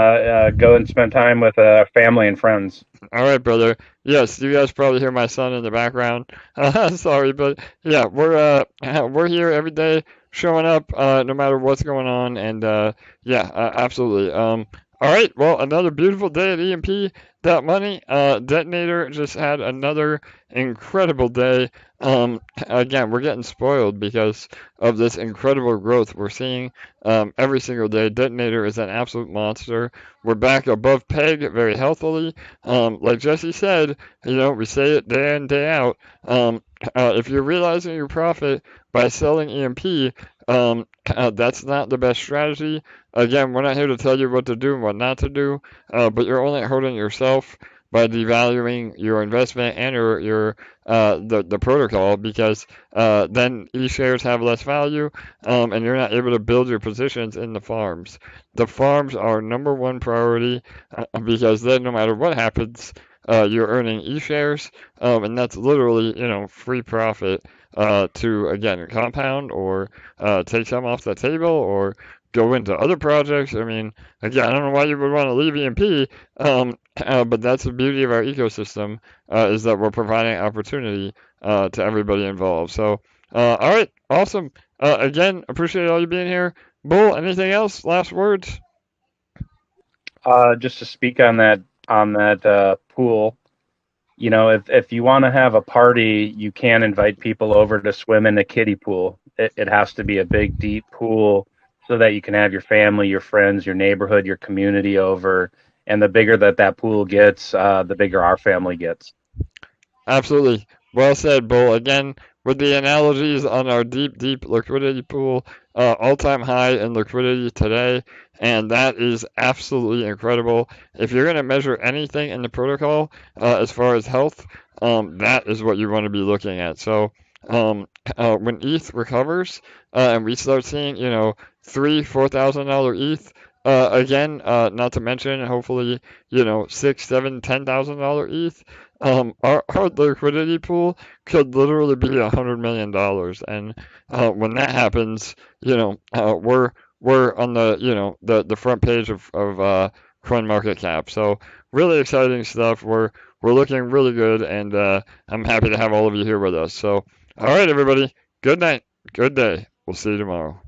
go and spend time with family and friends. All right, brother. Yes, you guys probably hear my son in the background. Sorry, but yeah, we're here every day, showing up no matter what's going on, and yeah, absolutely. All right, well, another beautiful day at EMP. EMP.Money, Detonator just had another incredible day. Again, we're getting spoiled because of this incredible growth we're seeing every single day. Detonator is an absolute monster. We're back above PEG very healthily. Like Jesse said, we say it day in, day out. If you're realizing your profit by selling EMP, that's not the best strategy. Again, we're not here to tell you what to do and what not to do, but you're only hurting yourself by devaluing your investment and the protocol, because then e-shares have less value, and you're not able to build your positions in the farms. The farms are number one priority, because then no matter what happens, you're earning e-shares, and that's literally free profit to, again, compound or take some off the table or go into other projects. I mean, again, I don't know why you would want to leave EMP, but that's the beauty of our ecosystem, is that we're providing opportunity to everybody involved. So, all right, awesome. Again, appreciate all you being here. Bull, anything else? Last words? Just to speak on that pool. If you want to have a party, you can't invite people over to swim in the kiddie pool. It has to be a big, deep pool so that you can have your family, your friends, your neighborhood, your community over. And the bigger that pool gets, the bigger our family gets. Absolutely. Well said, Bull. Again, with the analogies on our deep, deep liquidity pool, all-time high in liquidity today, and that is absolutely incredible. If you're going to measure anything in the protocol as far as health, that is what you want to be looking at. So when ETH recovers and we start seeing, $3,000-$4,000 ETH, again, not to mention, hopefully, $6,000, $7,000, $10,000 ETH, our liquidity pool could literally be $100 million, and when that happens, we're on the front page of CoinMarketCap. So really exciting stuff. We're looking really good, and I'm happy to have all of you here with us. So all right, everybody, good night, good day. We'll see you tomorrow.